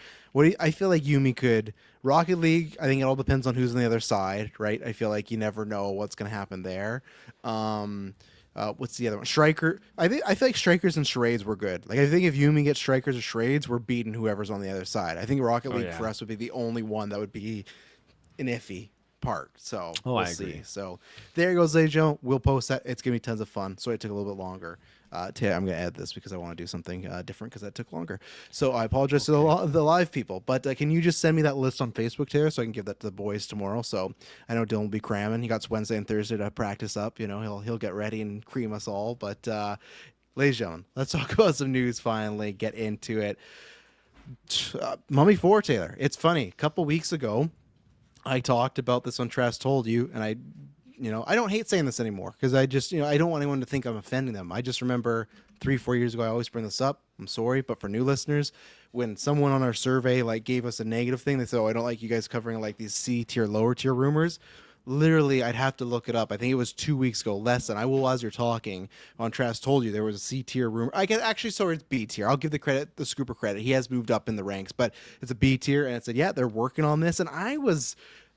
I feel like Yumi could Rocket League. I think it all depends on who's on the other side, right? I feel like you never know what's going to happen there. What's the other one? Striker. I feel like Strikers and Charades were good. Like I think if Yumi gets Strikers or Charades, we're beating whoever's on the other side. I think Rocket League yeah. for us would be the only one that would be an iffy part. So we'll I see. agree. So there goes, ladies and gentlemen. We'll post that. It's gonna be tons of fun. So it took a little bit longer. I'm gonna add this because I want to do something different because that took longer. So I apologize to the live people. But can you just send me that list on Facebook, Taylor, so I can give that to the boys tomorrow? So I know Dylan will be cramming. He got Wednesday and Thursday to practice up. You know, he'll get ready and cream us all. But ladies and gentlemen, let's talk about some news. Finally, get into it. Mummy 4, Taylor. It's funny. A couple weeks ago, I talked about this on Trash Told You, and I don't hate saying this anymore because I just, I don't want anyone to think I'm offending them. I just remember 3-4 years ago, I always bring this up. I'm sorry, but for new listeners, when someone on our survey gave us a negative thing, they said, "Oh, I don't like you guys covering these C tier, lower tier rumors." Literally, I'd have to look it up. I think it was 2 weeks ago, less than. I will, as you're talking on Trash Told You, there was a C tier rumor. I guess actually, sorry, it's B tier. I'll give the Scooper credit. He has moved up in the ranks, but it's a B tier, and it said, yeah, they're working on this, and I was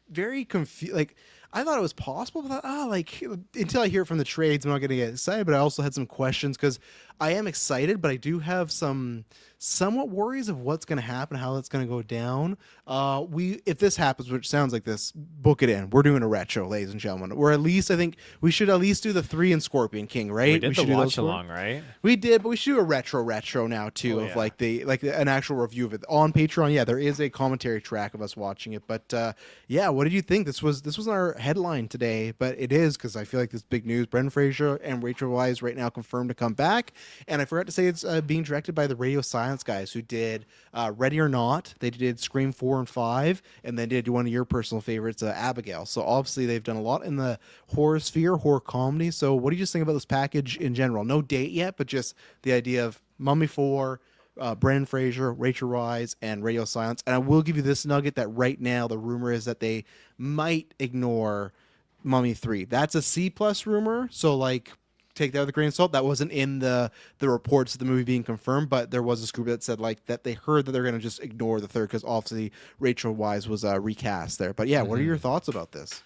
very confused. I thought it was possible, but until I hear it from the trades, I'm not going to get excited. But I also had some questions because I am excited, but I do have some somewhat worries of what's going to happen, how it's going to go down. If this happens, which sounds like this, book it in. We're doing a retro, ladies and gentlemen. Or at least I think we should at least do the 3 in Scorpion King, right? We did should the do those watch 4. along, right? We did, but we should do a retro now too of an actual review of it on Patreon. Yeah, there is a commentary track of us watching it. But yeah, what did you think? This was our headline today, but it is because I feel like this big news. Brendan Fraser and Rachel Weisz right now confirmed to come back, and I forgot to say it's being directed by the Radio Silence guys who did Ready or Not. They did Scream 4 and 5, and then did one of your personal favorites, Abigail. So obviously they've done a lot in the horror sphere, horror comedy. So what do you just think about this package in general? No date yet, but just the idea of Mummy 4, Brendan Fraser, Rachel Weisz, and Radio Silence. And I will give you this nugget that right now the rumor is that they might ignore Mummy 3. That's a C+ rumor, so take that with a grain of salt. That wasn't in the reports of the movie being confirmed, but there was a scoop that said that they heard that they're going to just ignore the third because obviously Rachel Weisz was recast there. But yeah, what are your thoughts about this?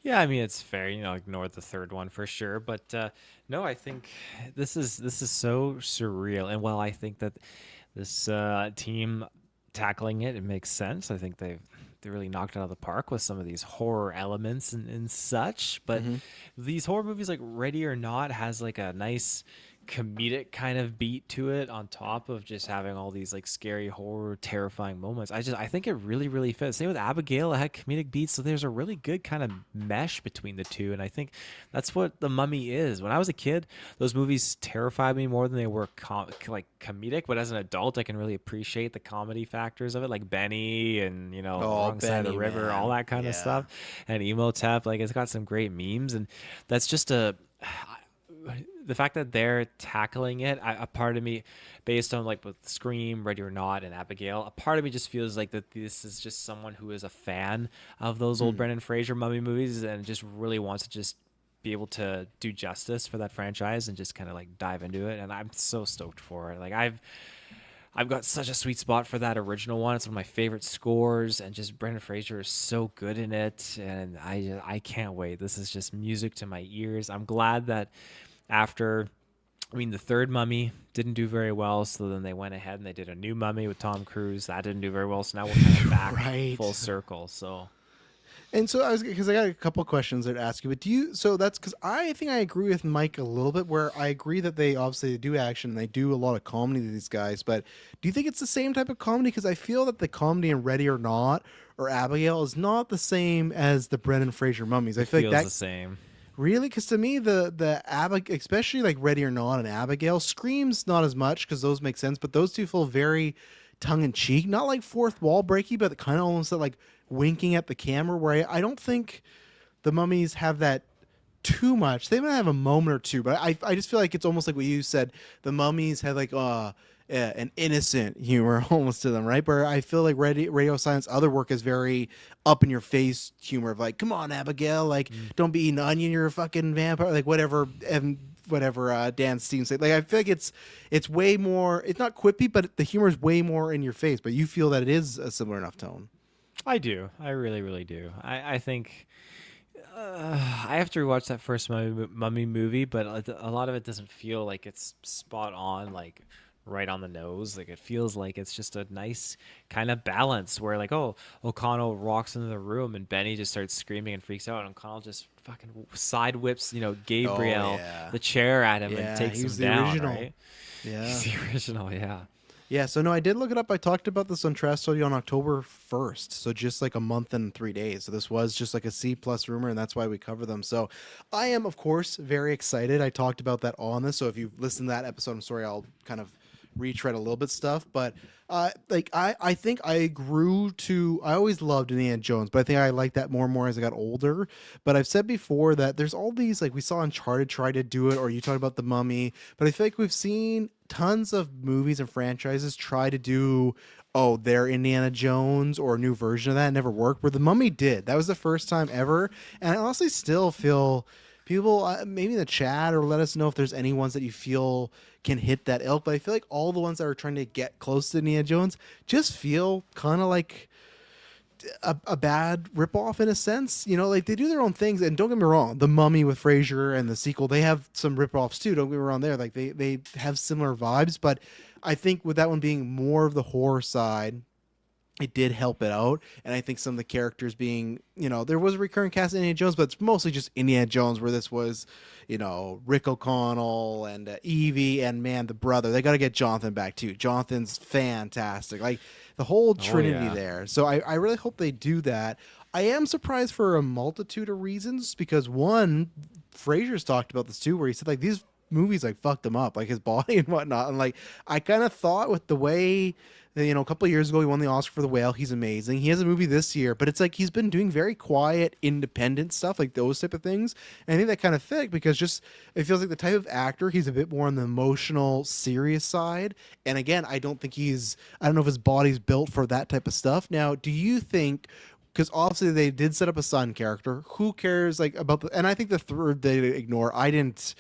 Yeah, I mean it's fair, ignore the third one for sure, but no, I think this is so surreal, and while I think that this team tackling it makes sense, I think they really knocked it out of the park with some of these horror elements and such. But these horror movies like Ready or Not has a nice comedic kind of beat to it on top of just having all these scary horror terrifying moments. I think it really fits. Same with Abigail, it had comedic beats, so there's a really good kind of mesh between the two, and I think that's what The Mummy is. When I was a kid, those movies terrified me more than they were comedic, but as an adult I can really appreciate the comedy factors of it, like Benny and Wrong Side of the River, all that kind of stuff, and Emotep. It's got some great memes, and that's just the fact that they're tackling it, a part of me, based on with Scream, Ready or Not, and Abigail, a part of me just feels that this is just someone who is a fan of those old Brendan Fraser Mummy movies and just really wants to just be able to do justice for that franchise and just kind of dive into it. And I'm so stoked for it. I've got such a sweet spot for that original one. It's one of my favorite scores, and just Brendan Fraser is so good in it, and I can't wait. This is just music to my ears. I'm glad that the third Mummy didn't do very well, so then they went ahead and they did a new Mummy with Tom Cruise. That didn't do very well, so now we're kind of back full circle. So, and so because I got a couple questions there to ask you, but so that's because I think I agree with Mike a little bit, where I agree that they obviously do action and they do a lot of comedy to these guys, but do you think it's the same type of comedy? Because I feel that the comedy in Ready or Not or Abigail is not the same as the Brendan Fraser Mummies. I feel feels like the same. Really? Because to me, the especially Ready or Not and Abigail, Scream's not as much because those make sense, but those two feel very tongue in cheek, not like fourth wall breaky, but kind of almost like winking at the camera. Where I don't think the mummies have that too much. They might have a moment or two, but I just feel like it's almost like what you said. The mummies had like an innocent humor almost to them, right? Where I feel like Radio Silence other work is very up in your face humor of like, come on, Abigail, like don't be eating onion, you're a fucking vampire, like whatever. And whatever Dan Stevens said. Like I feel like it's way more. It's not quippy, but the humor is way more in your face. But you feel that it is a similar enough tone. I do. I really, really do. I think I have to rewatch that first Mummy movie, but a lot of it doesn't feel like it's spot on, like right on the nose. Like it feels like it's just a nice kind of balance where like, oh, O'Connell walks into the room and Benny just starts screaming and freaks out, and O'Connell just fucking side whips, Gabriel the chair at him and takes him down. Original. Right? Yeah, He's the original. Yeah. Yeah, so no, I did look it up. I talked about this on Trash Studio on October 1st, so just like a month and 3 days. So this was just like a C plus rumor, and that's why we cover them. So I am, of course, very excited. I talked about that on this. So if you've listened to that episode, I'm sorry, I'll kind of retread a little bit stuff. But I think I grew to, I always loved Indiana Jones, but I think I liked that more and more as I got older. But I've said before that there's all these, like we saw Uncharted try to do it, or you talked about The Mummy, but I feel like we've seen tons of movies and franchises try to do their Indiana Jones or a new version of that. It never worked, where The Mummy did. That was the first time ever, and I honestly still feel people maybe in the chat or let us know if there's any ones that you feel can hit that ilk. But I feel like all the ones that are trying to get close to Indiana Jones just feel kind of like a bad ripoff in a sense. Like they do their own things, and don't get me wrong, The Mummy with Fraser and the sequel, they have some ripoffs too. Don't get me wrong there. Like they have similar vibes, but I think with that one being more of the horror side, it did help it out. And I think some of the characters being, there was a recurring cast in Indiana Jones, but it's mostly just Indiana Jones, where this was, Rick O'Connell and Evie and, man, the brother. They got to get Jonathan back too. Jonathan's fantastic. Like the whole trinity there. So I really hope they do that. I am surprised for a multitude of reasons, because one, Fraser's talked about this too, where he said like these movies like fucked him up, like his body and whatnot. And like I kind of thought with the way a couple of years ago he won the Oscar for The Whale, he's amazing. He has a movie this year, but it's like he's been doing very quiet independent stuff, like those type of things, and I think that kind of fit, because just it feels like the type of actor, he's a bit more on the emotional serious side. And again, I don't know if his body's built for that type of stuff. Now, do you think, because obviously they did set up a son character, who cares like about and I think the third they ignore. I didn't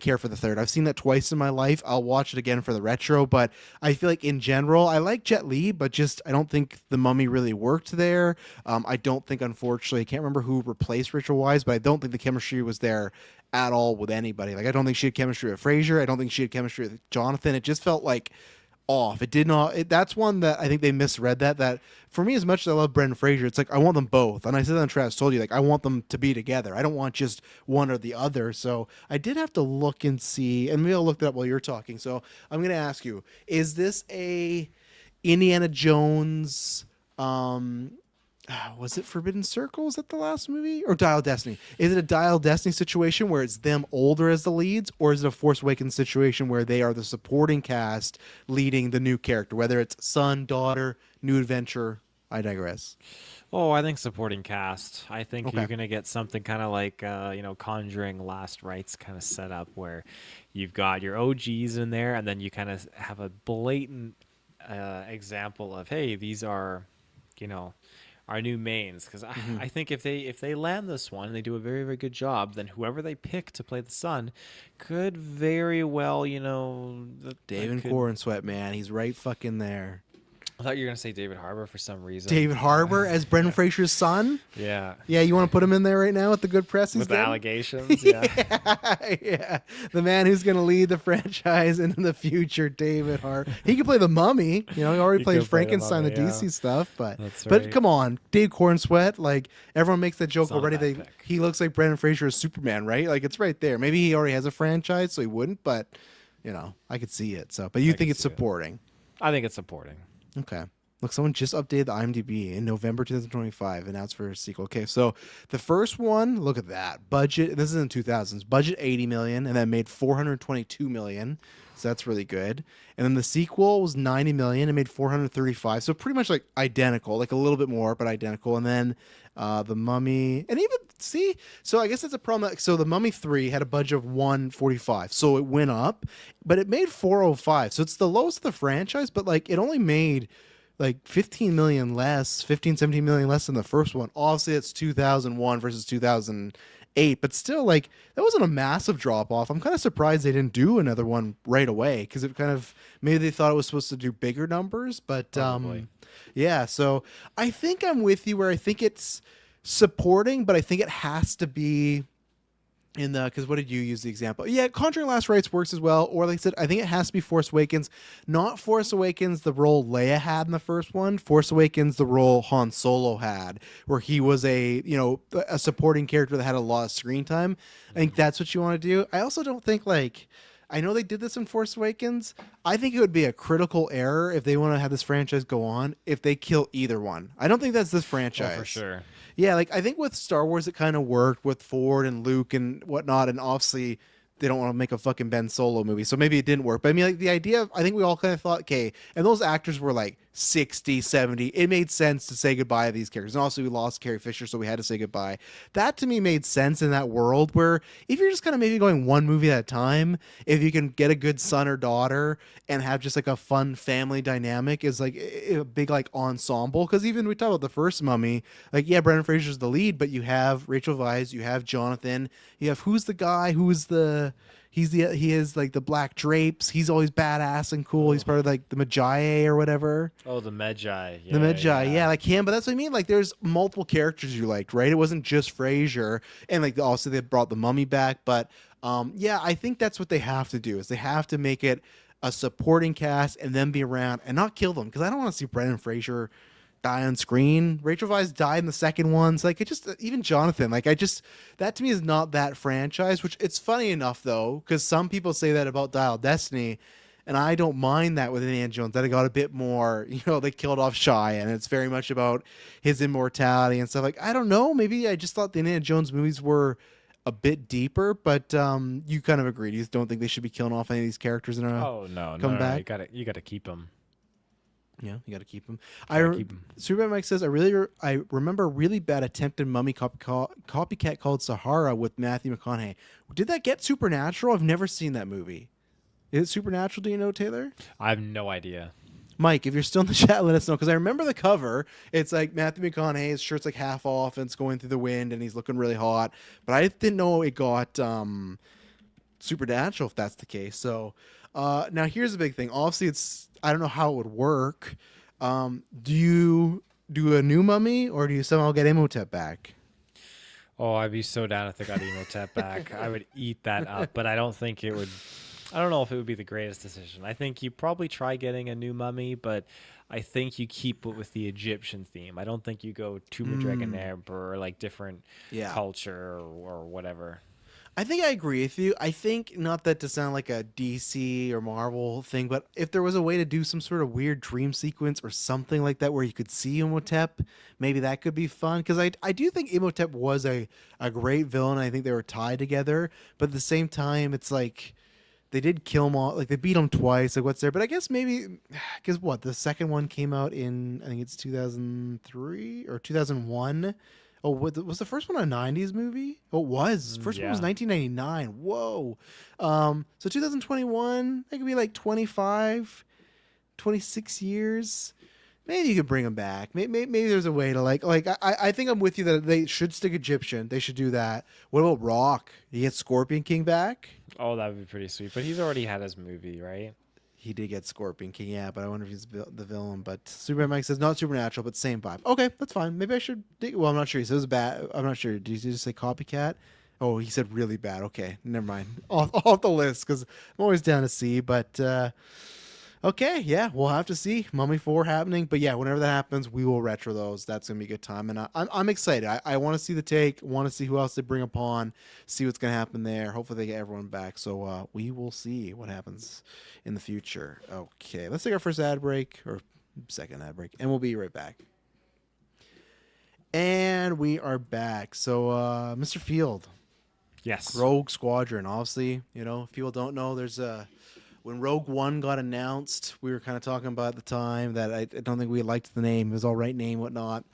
care for the third. I've seen that twice in my life. I'll watch it again for the retro, but I feel like in general I like Jet Li, but just I don't think The Mummy really worked there. I don't think, unfortunately, I can't remember who replaced Rachel Weisz, but I don't think the chemistry was there at all with anybody. Like I don't think she had chemistry with Fraser. I don't think she had chemistry with Jonathan. It just felt like off. It did not. That's one that I think they misread. That for me, as much as I love Brendan Fraser, it's like I want them both. And I said that on Travis told you, like I want them to be together. I don't want just one or the other. So I did have to look and see, and maybe I'll look that up while you're talking. So I'm going to ask you: is this a Indiana Jones? Was it Forbidden Circle? Was that the last movie? Or Dial Destiny? Is it a Dial Destiny situation where it's them older as the leads? Or is it a Force Awakens situation where they are the supporting cast leading the new character? Whether it's son, daughter, new adventure, I digress. Oh, I think supporting cast. I think Okay. you're going to get something kind of like, Conjuring Last Rites kind of setup, where you've got your OGs in there, and then you kind of have a blatant example of, hey, these are, our new mains. Because I think if they land this one and they do a very, very good job, then whoever they pick to play the son could very well, David Corn Sweat, man. He's right fucking there. I thought you were going to say David Harbour for some reason. David Harbour as Brendan Fraser's son? Yeah. Yeah, you want to put him in there right now with the good press he's With the getting? allegations, yeah. Yeah. The man who's going to lead the franchise into the future, David Hart. He could play the Mummy. He already He plays could play the Frankenstein, the, Mummy, DC stuff. But That's but right. come on, Dave Cornsweat. Like everyone makes that joke It's not a already. bad pick. He looks like Brendan Fraser as Superman, right? Like it's right there. Maybe he already has a franchise, so he wouldn't. But I could see it. So, but you think could it's see it. supporting? I think it's supporting. Okay. Look, someone just updated the IMDb in November 2025, announced for a sequel. Okay, so the first one, look at that budget. This is in 2000s. Budget 80 million, and then made 422 million. So that's really good. And then the sequel was 90 million and made 435. So pretty much like identical, like a little bit more, but identical. And then the Mummy, and even see, so I guess that's a problem. So the Mummy 3 had a budget of 145, so it went up, but it made 405. So it's the lowest of the franchise, but like it only made like 15 million less, 15, 17 million less than the first one. Obviously, it's 2001 versus 2008, but still, like, that wasn't a massive drop off. I'm kind of surprised they didn't do another one right away because it kind of maybe they thought it was supposed to do bigger numbers, but Probably. yeah. So I think I'm with you where I think it's supporting, but I think it has to be in the, because what did you use the example? Yeah, Conjuring Last Rites works as well. Or like I said, I think it has to be Force Awakens. Not Force Awakens, the role Leia had in the first one. Force Awakens, the role Han Solo had, where he was a supporting character that had a lot of screen time. I think that's what you want to do. I also don't think like, I know they did this in Force Awakens. I think it would be a critical error if they want to have this franchise go on if they kill either one. I don't think that's this franchise. Oh, for sure. Yeah, like I think with Star Wars it kind of worked with Ford and Luke and whatnot, and obviously they don't want to make a fucking Ben Solo movie, so maybe it didn't work. But I mean, like the idea of, I think we all kind of thought, okay, and those actors were like 60, 70. It made sense to say goodbye to these characters. And also we lost Carrie Fisher, so we had to say goodbye. That to me made sense in that world where if you're just kind of maybe going one movie at a time, if you can get a good son or daughter and have just like a fun family dynamic is like a big like ensemble. Because even we talk about the first Mummy, like yeah, Brendan Fraser's the lead, but you have Rachel Weisz, you have Jonathan, you have who's the guy who's the he is like the black drapes. He's always badass and cool. He's part of like the Magi or whatever. Oh, the Magi. The Magi, yeah, like him. But that's what I mean. Like, there's multiple characters you liked, right? It wasn't just Fraser, and like also they brought the Mummy back. But yeah, I think that's what they have to do is they have to make it a supporting cast and then be around and not kill them because I don't want to see Brendan Fraser die on screen. Rachel Weisz died in the second one. So like it just even Jonathan, like I just that to me is not that franchise, which it's funny enough though, because some people say that about Dial of Destiny, and I don't mind that with Indiana Jones, that it got a bit more, they killed off Shy and it's very much about his immortality and stuff. Like, I don't know, maybe I just thought the Indiana Jones movies were a bit deeper, but you kind of agreed. You don't think they should be killing off any of these characters in a Oh no, come no, back? you gotta keep them. Yeah, you got to keep them. Keep 'em. Superman Mike says I remember a really bad attempted Mummy copycat called Sahara with Matthew McConaughey. Did that get supernatural? I've never seen that movie. Is it supernatural? Do you know, Taylor? I have no idea. Mike, if you're still in the chat, let us know because I remember the cover. It's like Matthew McConaughey, his shirt's like half off and it's going through the wind and he's looking really hot. But I didn't know it got supernatural if that's the case. So now here's the big thing. Obviously, I don't know how it would work. Do you do a new Mummy or do you somehow get Imhotep back? Oh, I'd be so down if they got Emotep back. I would eat that up, but I don't think it would. I don't know if it would be the greatest decision. I think you probably try getting a new Mummy, but I think you keep it with the Egyptian theme. I don't think you go Tomb of Dragoneb or like different culture or whatever. I think I agree with you. I think not that to sound like a DC or Marvel thing, but if there was a way to do some sort of weird dream sequence or something like that where you could see Imhotep, maybe that could be fun. Because I do think Imhotep was a great villain. I think they were tied together. But at the same time, it's like they did kill him all. Like they beat him twice. Like what's there? But I guess maybe, because what? The second one came out in, I think it's 2003 or 2001. Oh, was the first one a 90s movie? Oh, it was. First one was 1999. Whoa. So 2021, that could be like 25, 26 years. Maybe you could bring them back. Maybe there's a way to I think I'm with you that they should stick Egyptian. They should do that. What about Rock? You get Scorpion King back? Oh, that would be pretty sweet. But he's already had his movie, right? He did get Scorpion King, yeah, but I wonder if he's the villain. But Superman Mike says not supernatural, but same vibe. Okay, that's fine. Maybe I should. Well, I'm not sure. He says it was bad. I'm not sure. Did he just say copycat? Oh, he said really bad. Okay, never mind. Off the list because I'm always down to see. But okay, yeah, we'll have to see Mummy 4 happening. But yeah, whenever that happens, we will retro those. That's gonna be a good time, and I'm excited. I want to see the take. Want to see who else they bring upon. See what's gonna happen there. Hopefully they get everyone back. So we will see what happens in the future. Okay, let's take our first ad break, or second ad break, and we'll be right back. And we are back. So, Mr. Field, Yes. Rogue Squadron. Obviously, if people don't know, there's a when Rogue One got announced, we were kind of talking about at the time that I don't think we liked the name. It was all right name, whatnot.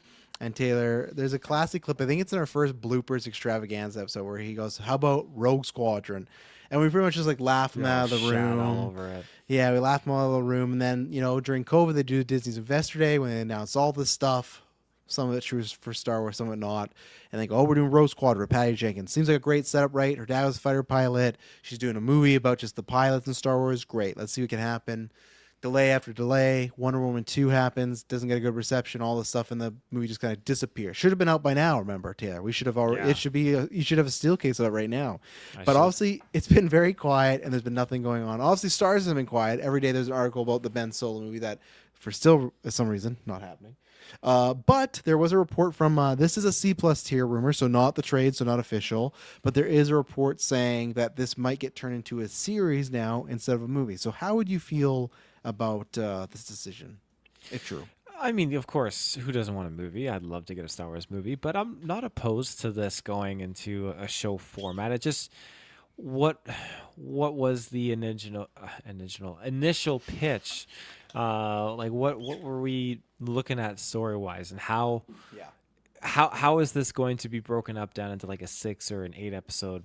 And Taylor, there's a classic clip. I think it's in our first bloopers extravaganza episode where he goes, "How about Rogue Squadron?" And we pretty much just like laugh him out of the Shat room. all over it. Yeah, we laughed him out of the room. And then, during COVID, they do Disney's Investor Day when they announce all this stuff. Some of it true for Star Wars, some of it not. And they go, "Oh, we're doing Rogue Squadron with Patty Jenkins. Seems like a great setup, right? Her dad was a fighter pilot. She's doing a movie about just the pilots in Star Wars. Great. Let's see what can happen." Delay after delay. Wonder Woman 2 happens. Doesn't get a good reception. All the stuff in the movie just kind of disappears. Should have been out by now, remember, Taylor. We should have already. Yeah. It should be. You should have a steel case out right now. I But should. obviously, it's been very quiet, and there's been nothing going on. Obviously, Star Wars has been quiet. Every day there's an article about the Ben Solo movie that, for still some reason, not happening. But there was a report from this is a C+ tier rumor, so not the trade, so not official. But there is a report saying that this might get turned into a series now instead of a movie. So how would you feel about this decision, if true? I mean, of course, who doesn't want a movie? I'd love to get a Star Wars movie, but I'm not opposed to this going into a show format. It just what was the initial pitch? Like what were we looking at story wise, and how Yeah. how is this going to be broken up down into like a 6 or an 8 episode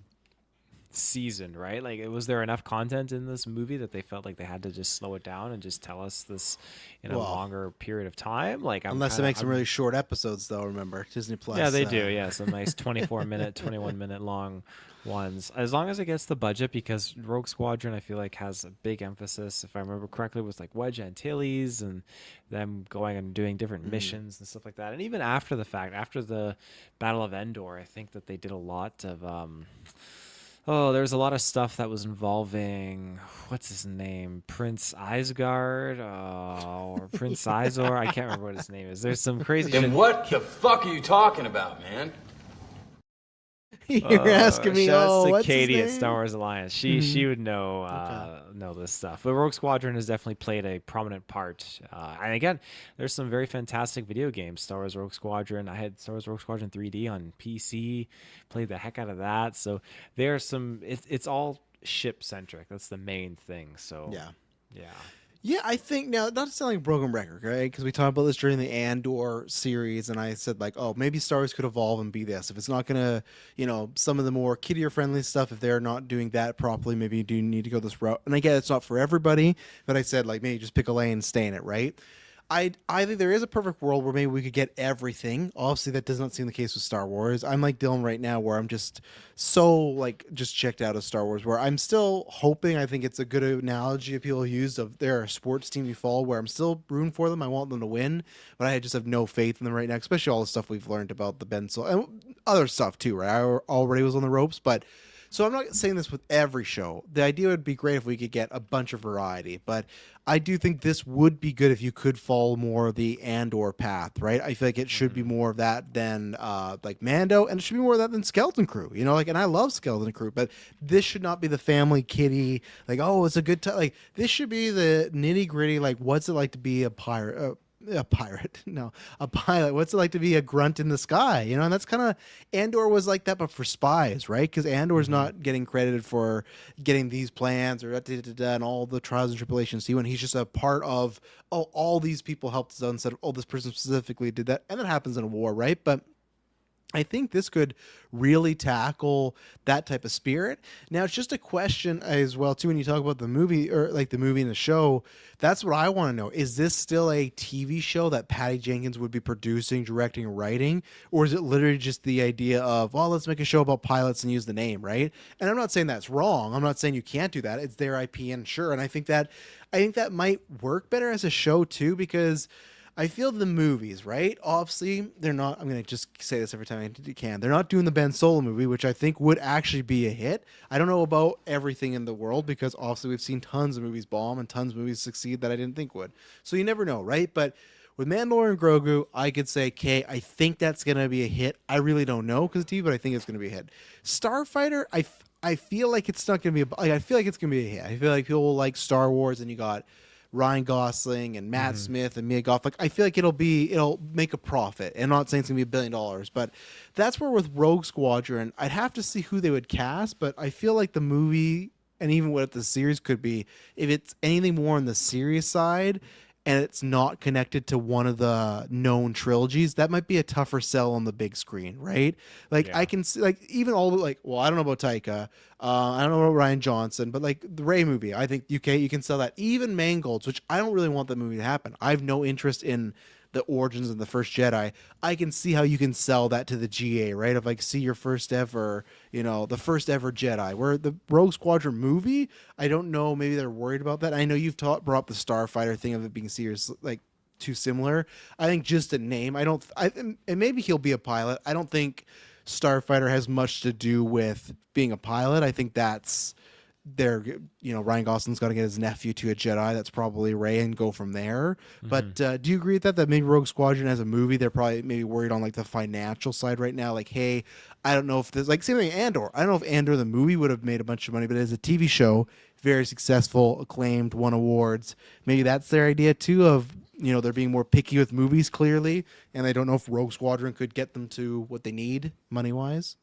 season, right? Like, was there enough content in this movie that they felt like they had to just slow it down and just tell us this in a Well, longer period of time? Like, Unless they make some really short episodes, though. Remember, Disney Plus. yeah, they do. Yeah, some nice 24-minute, 21-minute long ones. As long as it gets the budget, because Rogue Squadron, I feel like, has a big emphasis, if I remember correctly, was like Wedge Antilles and them going and doing different missions and stuff like that. And even after the fact, after the Battle of Endor, I think that they did a lot of there's a lot of stuff that was involving, what's his name, Prince Isgard, or Prince Izor. I can't remember what his name is. There's some crazy shit. Then what the fuck are you talking about, man? You're asking me, Shouts to what's Katie his at name? Star Wars Alliance. She would know this stuff. But Rogue Squadron has definitely played a prominent part. And again, there's some very fantastic video games. Star Wars Rogue Squadron. I had Star Wars Rogue Squadron 3D on PC. Played the heck out of that. So there's some. It's all ship centric. That's the main thing. So Yeah. yeah. Yeah, I think now, not to sound like a broken record, right? Because we talked about this during the Andor series, and I said, like, oh, maybe Star Wars could evolve and be this. If it's not going to, some of the more kiddier friendly stuff, if they're not doing that properly, maybe you do need to go this route. And I get it's not for everybody, but I said, like, maybe just pick a lane and stay in it, right? I think there is a perfect world where maybe we could get everything. Obviously, that does not seem the case with Star Wars. I'm like Dylan right now, where I'm just so just checked out of Star Wars. Where I'm still hoping. I think it's a good analogy that people use of they're a sports team you follow. Where I'm still rooting for them. I want them to win, but I just have no faith in them right now. Especially all the stuff we've learned about the Ben Solo and other stuff too. Right, I already was on the ropes, but. So I'm not saying this with every show. The idea would be great if we could get a bunch of variety, but I do think this would be good if you could follow more of the Andor path, right? I feel like it should be more of that than like Mando, and it should be more of that than Skeleton Crew, and I love Skeleton Crew, but this should not be the family kiddie, like, oh, it's a good time. Like, this should be the nitty gritty, like, what's it like to be a pilot? No, a pilot. What's it like to be a grunt in the sky? And that's kind of Andor was like that, but for spies, right? Because Andor's not getting credited for getting these plans or and all the trials and tribulations he went. He's just a part of, all these people helped us out instead of, this person specifically did that. And that happens in a war, right? But I think this could really tackle that type of spirit. Now, it's just a question as well, too, when you talk about the movie or like the movie and the show, that's what I want to know. Is this still a TV show that Patty Jenkins would be producing, directing, and writing? Or is it literally just the idea of, well, let's make a show about pilots and use the name, right? And I'm not saying that's wrong. I'm not saying you can't do that. It's their IP, and sure. And I think that might work better as a show, too, because I feel the movies, right? Obviously, they're not. I'm going to just say this every time I can. They're not doing the Ben Solo movie, which I think would actually be a hit. I don't know about everything in the world because obviously we've seen tons of movies bomb and tons of movies succeed that I didn't think would. So you never know, right? But with Mandalorian and Grogu, I could say, okay, I think that's going to be a hit. I really don't know because of TV, but I think it's going to be a hit. Starfighter, I feel like it's not going to be. I feel like it's going to be a hit. I feel like people will like Star Wars, and you got Ryan Gosling and Matt Smith and Mia Goth. Like, I feel like it'll make a profit. And I'm not saying it's gonna be $1 billion, but that's where with Rogue Squadron, I'd have to see who they would cast. But I feel like the movie and even what the series could be, if it's anything more on the serious side and it's not connected to one of the known trilogies, that might be a tougher sell on the big screen, right? Like, Yeah. I can see, like, even all the, like, well, I don't know about Taika, I don't know about Ryan Johnson, but like the Ray movie, I think you can sell that. Even Mangolds, which I don't really want that movie to happen. I have no interest in the origins of the first Jedi. I can see how you can sell that to the GA, right? Of like, see your first ever, the first ever Jedi. Where the Rogue Squadron movie, I don't know. Maybe they're worried about that. I know you've brought up the Starfighter thing of it being serious, like too similar. I think just a name. And maybe he'll be a pilot. I don't think Starfighter has much to do with being a pilot. I think that's Ryan Gosling's got to get his nephew to a Jedi. That's probably Ray, and go from there. But do you agree with that? That maybe Rogue Squadron as a movie, they're probably maybe worried on like the financial side right now. Like, hey, I don't know if this, like, same thing Andor. I don't know if Andor the movie would have made a bunch of money, but as a TV show, very successful, acclaimed, won awards. Maybe that's their idea too of they're being more picky with movies clearly, and they don't know if Rogue Squadron could get them to what they need money wise.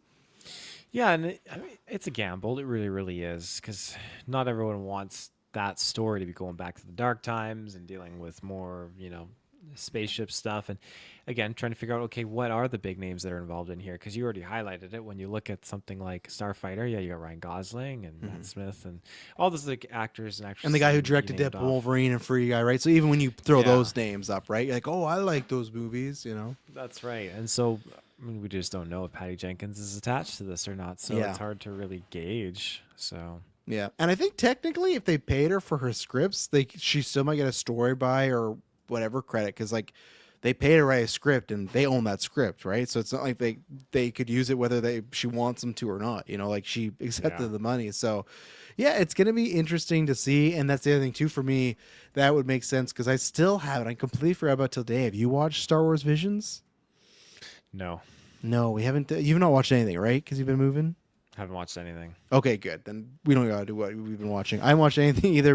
Yeah, and I mean, it's a gamble. It really, really is, because not everyone wants that story to be going back to the dark times and dealing with more, spaceship stuff. And again, trying to figure out, okay, what are the big names that are involved in here? Because you already highlighted it. When you look at something like Starfighter, yeah, you got Ryan Gosling and Matt Smith and all those like actors and actresses. And the guy who you directed named Deadpool, off. Wolverine, and Free Guy, right? So even when you throw Yeah. those names up, right? You're like, oh, I like those movies, That's right. And so, I mean, we just don't know if Patty Jenkins is attached to this or not. So Yeah. it's hard to really gauge. So Yeah. And I think technically, if they paid her for her scripts, she still might get a story by or whatever credit, because like they paid her to write a script and they own that script, right? So it's not like they could use it whether she wants them to or not. Like she accepted Yeah. the money. So yeah, it's gonna be interesting to see. And that's the other thing too for me that would make sense, because I still haven't. I completely forgot about today. Have you watched Star Wars Visions? no, No, we haven't. You've not watched anything, right? Because you've been moving. haven't watched anything. Okay, good. Then we don't gotta do what we've been watching. I haven't watched anything either.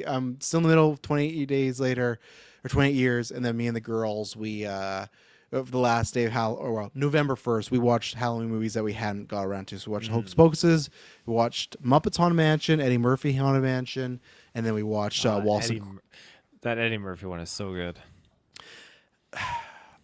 I'm still in the middle. 28 days later, or 28 years, and then me and the girls, we of the last day of November 1st, we watched Halloween movies that we hadn't got around to. So we watched Hocus Pocuses, we watched Muppets Haunted Mansion, Eddie Murphy Haunted Mansion, and then we watched Walton. That Eddie Murphy one is so good.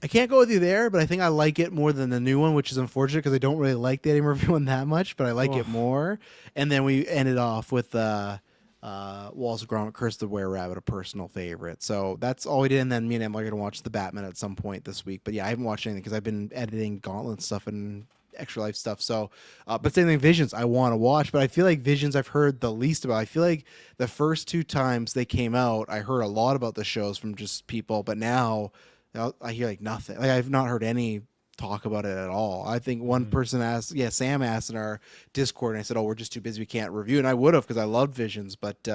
I can't go with you there, but I think I like it more than the new one, which is unfortunate because I don't really like the Eddie Murphy one that much, but I like it more. And then we ended off with Wallace and Gromit: Curse of the Were Rabbit, a personal favorite. So that's all we did. And then me and Emma are going to watch The Batman at some point this week. But yeah, I haven't watched anything because I've been editing Gauntlet stuff and Extra Life stuff. So, but same thing, Visions, I want to watch, but I feel like Visions I've heard the least about. I feel like the first two times they came out, I heard a lot about the shows from just people, but now I hear like nothing. Like I've not heard any talk about it at all. I think one person asked, Sam asked in our Discord, and I said, "Oh, we're just too busy, we can't review." And I would have, because I loved Visions. But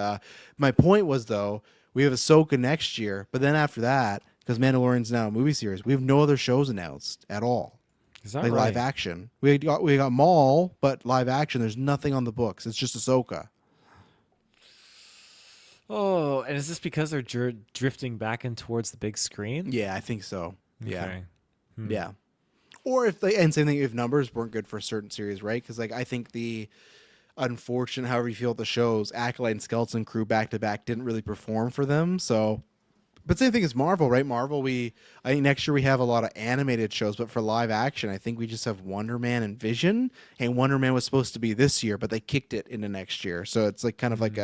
my point was, though, we have Ahsoka next year, but then after that, because Mandalorian's now a movie series, we have no other shows announced at all. Is that Like right? live action. We got Maul, but live action, there's nothing on the books. It's just Ahsoka. Oh, and is this because they're drifting back in towards the big screen? Yeah, I think so. Yeah. Okay. Yeah. Or if and same thing, if numbers weren't good for a certain series, right? Because like I think the unfortunate, however you feel at the shows, Acolyte and Skeleton Crew back to back didn't really perform for them. So, but same thing as Marvel, right? Marvel, I think next year we have a lot of animated shows, but for live action, I think we just have Wonder Man and Vision. And Wonder Man was supposed to be this year, but they kicked it into next year. So it's like kind of like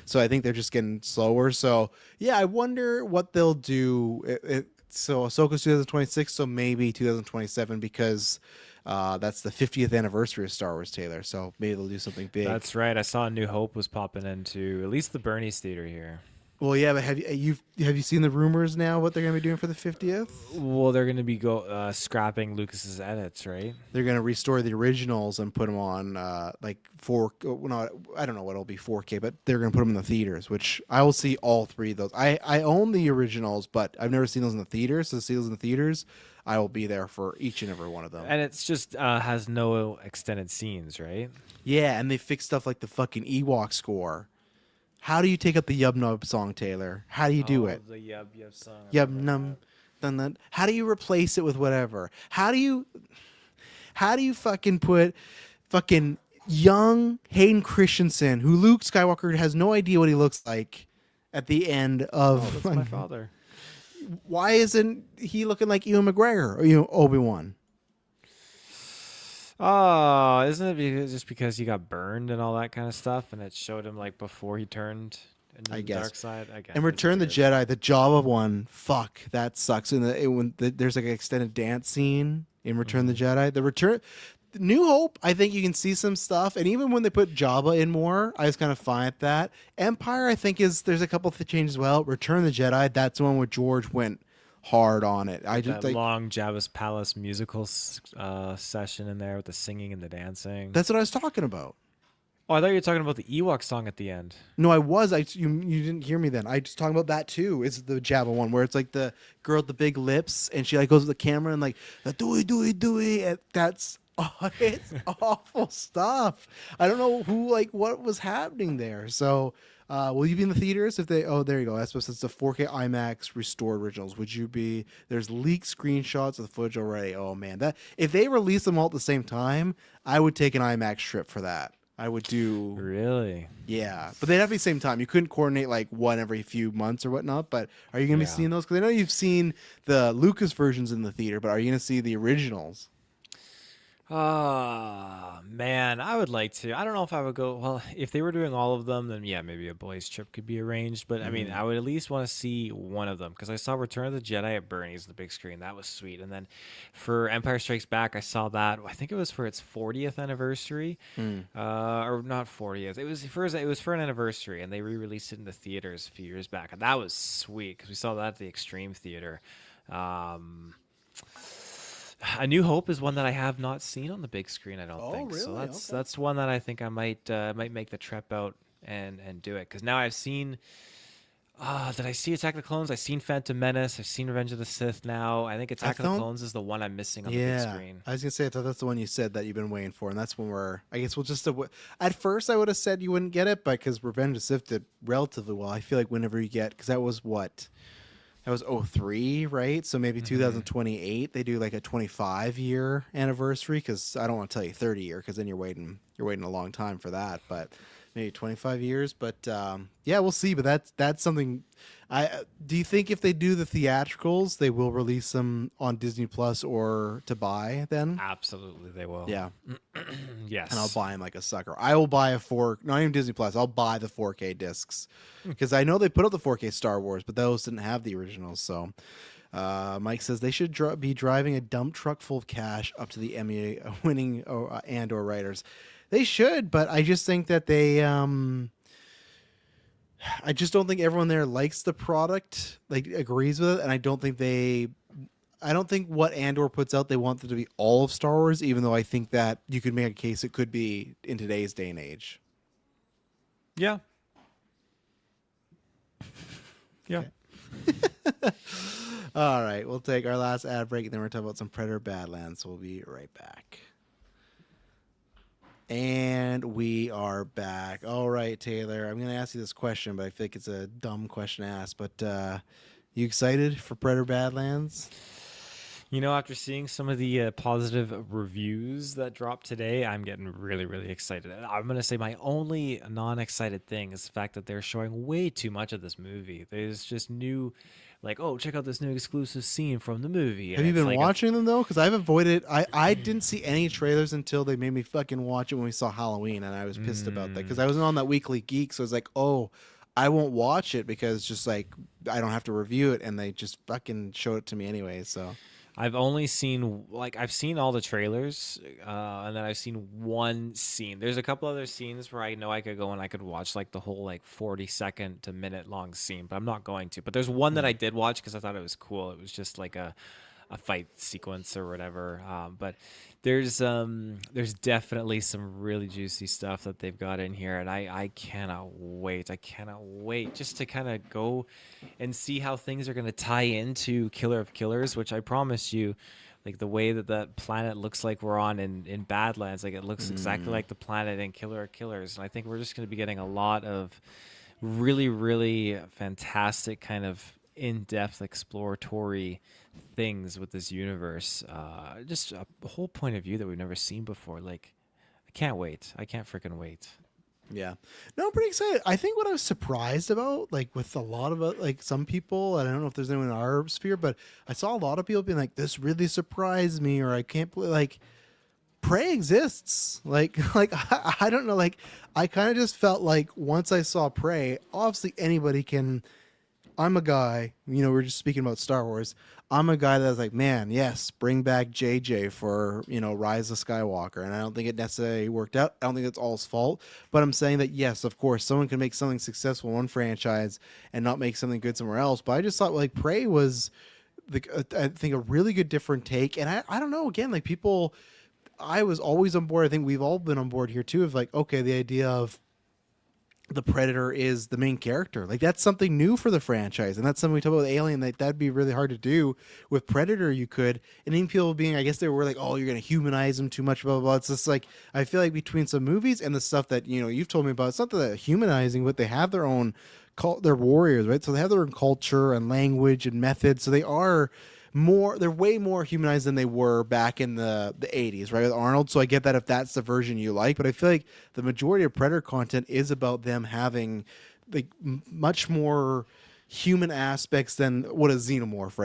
so I think they're just getting slower. So yeah, I wonder what they'll do. So Ahsoka's 2026, so maybe 2027, because that's the 50th anniversary of Star Wars, Taylor. So maybe they'll do something big. That's right. I saw New Hope was popping into at least the Bernie's Theater here. Well, yeah, but have you seen the rumors now what they're going to be doing for the 50th? Well, they're going to be scrapping Lucas's edits, right? They're going to restore the originals and put them on like 4. No, I don't know what it'll be 4K, but they're going to put them in the theaters, which I will see all three of those. I own the originals, but I've never seen those in the theaters. So to see those in the theaters, I will be there for each and every one of them. And it's just has no extended scenes, right? Yeah, and they fixed stuff like the fucking Ewok score. How do you take up the Yub Nub song, Taylor? How do you do it? The Yub song. Yub Num. Dun, dun. How do you replace it with whatever? How do you fucking put fucking young Hayden Christensen, who Luke Skywalker has no idea what he looks like at the end of That's my father. why isn't he looking like Ewan McGregor or Obi-Wan? Oh, isn't it just because he got burned and all that kind of stuff, and it showed him like before he turned into I the guess. dark side? I guess. And Return the Jedi, the Jabba one, fuck, that sucks. And there's like an extended dance scene in Return the Jedi. New Hope, I think you can see some stuff, and even when they put Jabba in more, I was kind of fine at that. Empire, I think there's a couple of changes as well. Return the Jedi, that's the one where George went hard on it. I just That like long Jabba's Palace musical session in there with the singing and the dancing. that's what I was talking about. Oh, I thought you were talking about the Ewok song at the end. No, I was. You didn't hear me then. I just talking about that too. It's the Jabba one where it's like the girl with the big lips, and she like goes with the camera and like dooey dooey dooey. And that's it's awful stuff. I don't know what was happening there. So, will you be in the theaters if they? Oh, there you go. That's supposed to. It's the 4K IMAX restored originals. Would you be? There's leaked screenshots of the footage already. Oh man, that if they release them all at the same time, I would take an IMAX trip for that. I would do. Really? Yeah, but they'd have to be the same time. You couldn't coordinate like one every few months or whatnot. But are you going to be seeing those? Because I know you've seen the Lucas versions in the theater, but are you going to see the originals? Man, I would like to. I don't know if I would go. Well, if they were doing all of them, then yeah, maybe a boys' trip could be arranged. But I mean, I would at least want to see one of them because I saw Return of the Jedi at Bernie's, the big screen. That was sweet. And then for Empire Strikes Back, I saw that. I think it was for its 40th anniversary, or not 40th. It was for an anniversary, and they re-released it in the theaters a few years back. And that was sweet because we saw that at the Extreme Theater. A New Hope is one that I have not seen on the big screen. I don't think so. Really? That's one that I think I might make the trip out and do it because now I've seen. Did I see Attack of the Clones? I've seen Phantom Menace. I've seen Revenge of the Sith. Now I think Attack of the Clones is the one I'm missing on the big screen. I was gonna say I thought that's the one you said that you've been waiting for, and that's when I guess we'll just. At first, I would have said you wouldn't get it, but because Revenge of the Sith did relatively well, I feel like whenever you get because that was what. That was 2003, right? So maybe 2028 they do like a 25-year anniversary because I don't want to tell you 30-year because then you're waiting a long time for that. But maybe 25 years. But yeah, we'll see. But that's something. Do you think if they do the theatricals, they will release them on Disney Plus or to buy then? Absolutely, they will. Yeah. Yes. And I'll buy them like a sucker. I will buy not even Disney Plus. I'll buy the 4K discs because I know they put out the 4K Star Wars, but those didn't have the originals. So Mike says they should be driving a dump truck full of cash up to the Emmy-winning Andor writers. They should, but I just think that they. I just don't think everyone there likes the product, like agrees with it, and I don't think what Andor puts out they want it to be all of Star Wars, even though I think that you could make a case it could be in today's day and age. Yeah. Yeah. All right, we'll take our last ad break, and then we're talking about some Predator Badlands. So we'll be right back. And we are back. All right, Taylor, I'm going to ask you this question, but I think it's a dumb question to ask. But you excited for Predator Badlands? You know, after seeing some of the positive reviews that dropped today, I'm getting really, really excited. I'm going to say my only non-excited thing is the fact that they're showing way too much of this movie. There's just new, like, oh, check out this new exclusive scene from the movie. Have you been watching them, though? Because I've avoided I didn't see any trailers until they made me fucking watch it when we saw Halloween, and I was pissed about that because I wasn't on that weekly Geek, so I was like, oh, I won't watch it because just like I don't have to review it, and they just fucking show it to me anyway, so... I've only seen, I've seen all the trailers, and then I've seen one scene. There's a couple other scenes where I know I could go and I could watch, like, the whole, 40-second to minute-long scene, but I'm not going to. But there's one that I did watch because I thought it was cool. It was just, like, a fight sequence or whatever. But there's definitely some really juicy stuff that they've got in here, and I cannot wait. I cannot wait just to kind of go and see how things are going to tie into Killer of Killers, which I promise you, like the way that planet looks like we're on in Badlands, like it looks exactly like the planet in Killer of Killers, and I think we're just going to be getting a lot of really, really fantastic kind of in-depth exploratory things with this universe. Just a whole point of view that we've never seen before. Like, I can't wait. I can't freaking wait. Yeah. No, I'm pretty excited. I think what I was surprised about, like with a lot of like some people, and I don't know if there's anyone in our sphere, but I saw a lot of people being like, "This really surprised me," or "I can't believe." Like, Prey exists. Like I don't know. Like, I kind of just felt like once I saw Prey, obviously anybody can. I'm a guy, we're just speaking about Star Wars. I'm a guy that's like, man, yes, bring back JJ for, Rise of Skywalker. And I don't think it necessarily worked out. I don't think it's all his fault. But I'm saying that, yes, of course, someone can make something successful in one franchise and not make something good somewhere else. But I just thought, like, Prey was, I think, a really good different take. And I don't know, again, like, people, I was always on board. I think we've all been on board here, too, of like, okay, the idea of the Predator is the main character. Like, that's something new for the franchise, and that's something we talk about with Alien. That'd be really hard to do with Predator. You could, and then people being, I guess they were like, oh, you're gonna humanize him too much, blah blah blah. It's just like, I feel like between some movies and the stuff that you've told me about, it's not that humanizing, but they have their own they're warriors, right? So they have their own culture and language and methods. So they're way more humanized than they were back in the 80s, right, with Arnold. So I get that if that's the version you like, but I feel like the majority of Predator content is about them having like much more human aspects than what a xenomorph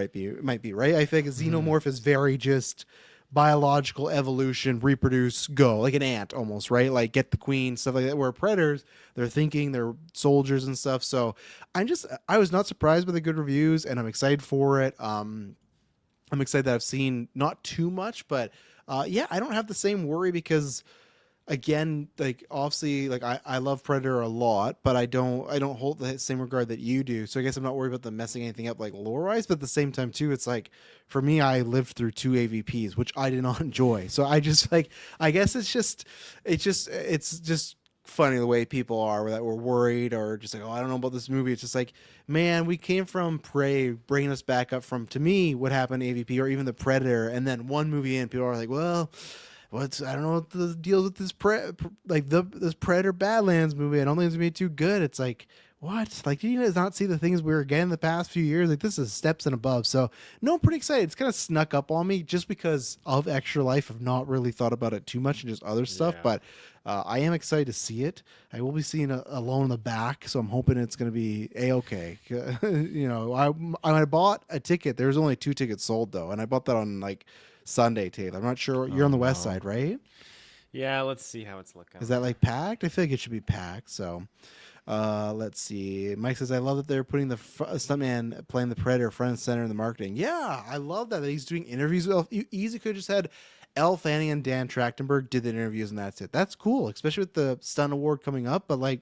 might be, right? I think a xenomorph is very just biological evolution, reproduce, go, like an ant almost, right? Like get the queen, stuff like that. Where predators, they're thinking, they're soldiers and stuff. So I was not surprised by the good reviews, and I'm excited for it. I'm excited that I've seen not too much, but yeah, I don't have the same worry because, again, like obviously, like I love Predator a lot, but I don't hold the same regard that you do. So I guess I'm not worried about them messing anything up like lore wise. But at the same time, too, it's like for me, I lived through 2 AVPs, which I did not enjoy. So I just like I guess it's just funny the way people are that we're worried or just like, oh, I don't know about this movie. It's just like, man, we came from Prey, bringing us back up from, to me, what happened to AVP or even the Predator, and then one movie in, people are like, well, I don't know what the deal with this this Predator Badlands movie. I don't think it's gonna be too good. It's like, what? Like, did you guys not see the things we were getting the past few years? Like, this is steps and above. So, no, I'm pretty excited. It's kind of snuck up on me just because of Extra Life. I've not really thought about it too much and just other stuff, Yeah. but I am excited to see it. I will be seeing Alone in the Back, so I'm hoping it's going to be A-okay. I bought a ticket. There's only 2 tickets sold, though, and I bought that on, like, Sunday, Taylor. I'm not sure. You're on the west side, right? Yeah, let's see how it's looking. Is that, like, packed? I feel like it should be packed, so... let's see. Mike says, I love that they're putting the stuntman playing the Predator front and center in the marketing. Yeah, I love that he's doing interviews. You easily could have just had Elle Fanning and Dan Trachtenberg did the interviews and that's it. That's cool, especially with the stunt award coming up. But like,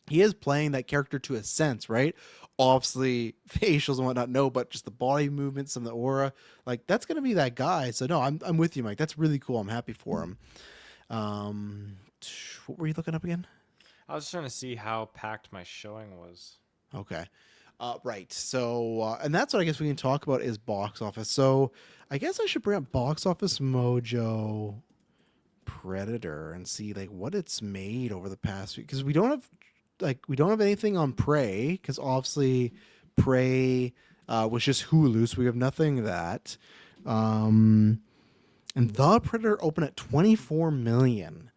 he is playing that character to a sense, right? Obviously, facials and whatnot, no, but just the body movements and the aura, like that's gonna be that guy. So no, I'm with you, Mike. That's really cool. I'm happy for him. What were you looking up again? I was trying to see how packed my showing was. Okay. Right. So, and that's what I guess we can talk about is box office. So I guess I should bring up Box Office Mojo Predator and see like what it's made over the past week. Because we don't have anything on Prey, because obviously Prey was just Hulu, so we have nothing of that. And The Predator opened at 24 million.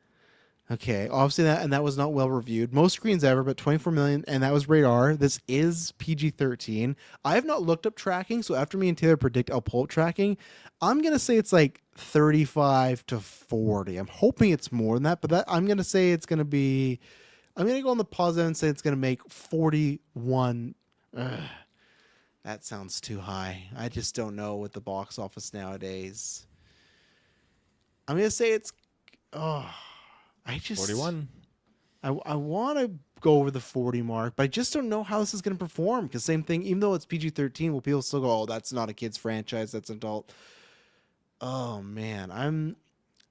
Okay, obviously that was not well reviewed. Most screens ever, but 24 million, and that was radar. This is PG-13. I have not looked up tracking, so after me and Taylor predict, I'll pull up tracking. I'm gonna say it's like 35 to 40. I'm hoping it's more than that, but I'm gonna say it's gonna be. I'm gonna go on the positive and say it's gonna make 41. That sounds too high. I just don't know with the box office nowadays. I'm gonna say it's. Oh. 41. I want to go over the 40 mark, but I just don't know how this is going to perform. Because same thing, even though it's PG-13, will people still go, oh, that's not a kid's franchise, that's an adult. Oh, man. I'm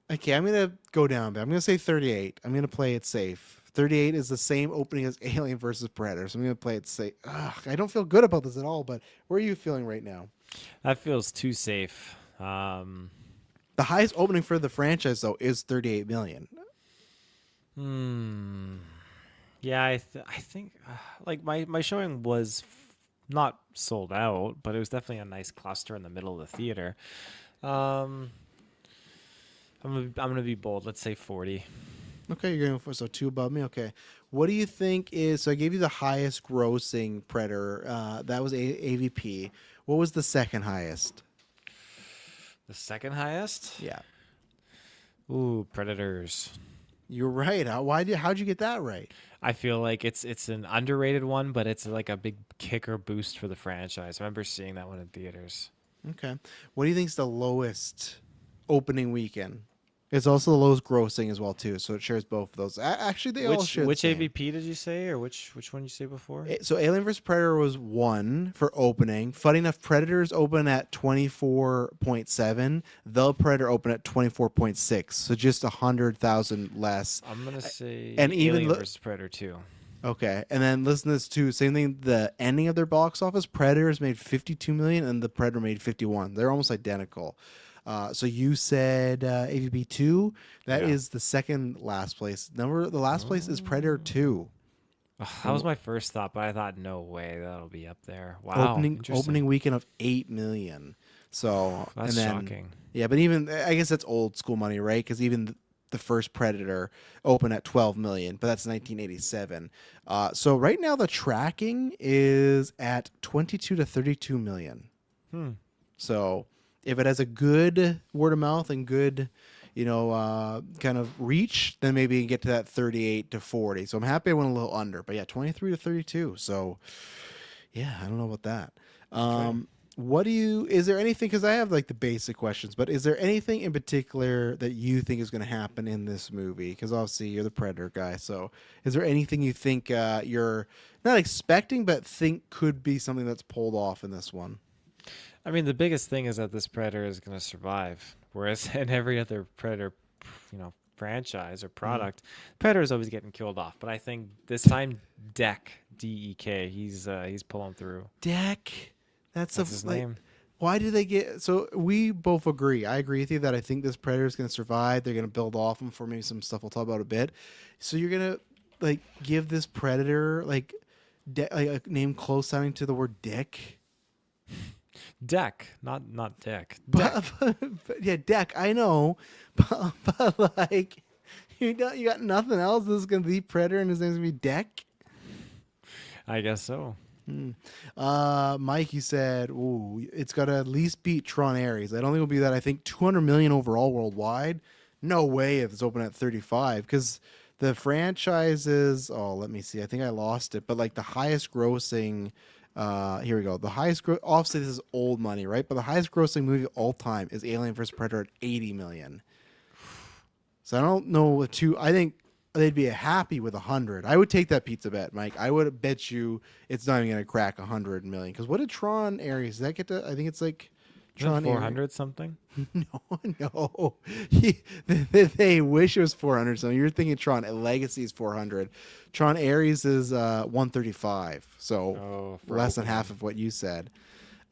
going to go down, but I'm going to say 38. I'm going to play it safe. 38 is the same opening as Alien versus Predator, so I'm going to play it safe. I don't feel good about this at all, but where are you feeling right now? That feels too safe. The highest opening for the franchise, though, is 38 million. Yeah, I think like my showing was not sold out, but it was definitely a nice cluster in the middle of the theater. Um, I'm gonna be bold. Let's say 40. Okay, you're going for so two above me. Okay, what do you think is? So I gave you the highest grossing Predator. That was AVP. What was the second highest? The second highest? Yeah, Ooh, Predators. you're right. How'd you get that right? I feel like it's an underrated one, but it's like a big kicker boost for the franchise. I remember seeing that one in theaters. Okay, what do you think's the lowest opening weekend? It's also the lowest grossing as well too, so it shares both of those. Actually, they all share the Which same. AVP did you say, or which one did you say before? So Alien vs Predator was 1 for opening. Funny enough, Predators open at 24.7. The Predator open at 24.6. So just 100,000 less. I'm gonna say and even Alien look- vs Predator 2. Okay, and then listen to this too. Same thing. The ending of their box office, Predators made 52 million, and the Predator made 51. They're almost identical. So you said AVP 2. That Yeah. is the second last place. The last place is Predator 2. Ugh, that was my first thought, but I thought no way that'll be up there. Wow, opening interesting. weekend of 8 million. So That's and then, shocking. Yeah, but even I guess that's old school money, right? Because even the first Predator opened at 12 million, but that's 1987. So right now the tracking is at 22 to 32 million. Hmm. So if it has a good word of mouth and good, kind of reach, then maybe you can get to that 38 to 40. So I'm happy I went a little under, but yeah, 23 to 32. So yeah, I don't know about that. Is there anything, because I have like the basic questions, but is there anything in particular that you think is going to happen in this movie? Because obviously you're the Predator guy. So is there anything you think you're not expecting, but think could be something that's pulled off in this one? I mean, the biggest thing is that this Predator is going to survive, whereas in every other Predator, franchise or product, Predator is always getting killed off. But I think this time, DEK, he's pulling through. Deck. That's his name. Why do they get? So we both agree. I agree with you that I think this Predator is going to survive. They're going to build off him for maybe some stuff we'll talk about a bit. So you're going to give this Predator a name close sounding to the word dick. Deck, not Dick. But yeah, Deck. I know, but you got nothing else. This is going to be Predator, and his name's going to be Deck. I guess so. Mike, you said, "Ooh, it's got to at least beat Tron Ares." I don't think it'll be that. I think 200 million overall worldwide. No way if it's open at 35, because the franchise is. Oh, let me see. I think I lost it, but the highest grossing. Here we go. The highest obviously this is old money, right? But the highest grossing movie of all time is Alien vs Predator at 80 million. So I don't know what to. I think they'd be happy with 100. I would take that pizza bet, Mike. I would bet you it's not even going to crack 100 million. Because what did Tron Ares? Does that get to? I think it's like Tron 400 something. No. They wish it was 400 something. You're thinking Tron Legacy is 400. Tron Ares is 135. So less than half of what you said.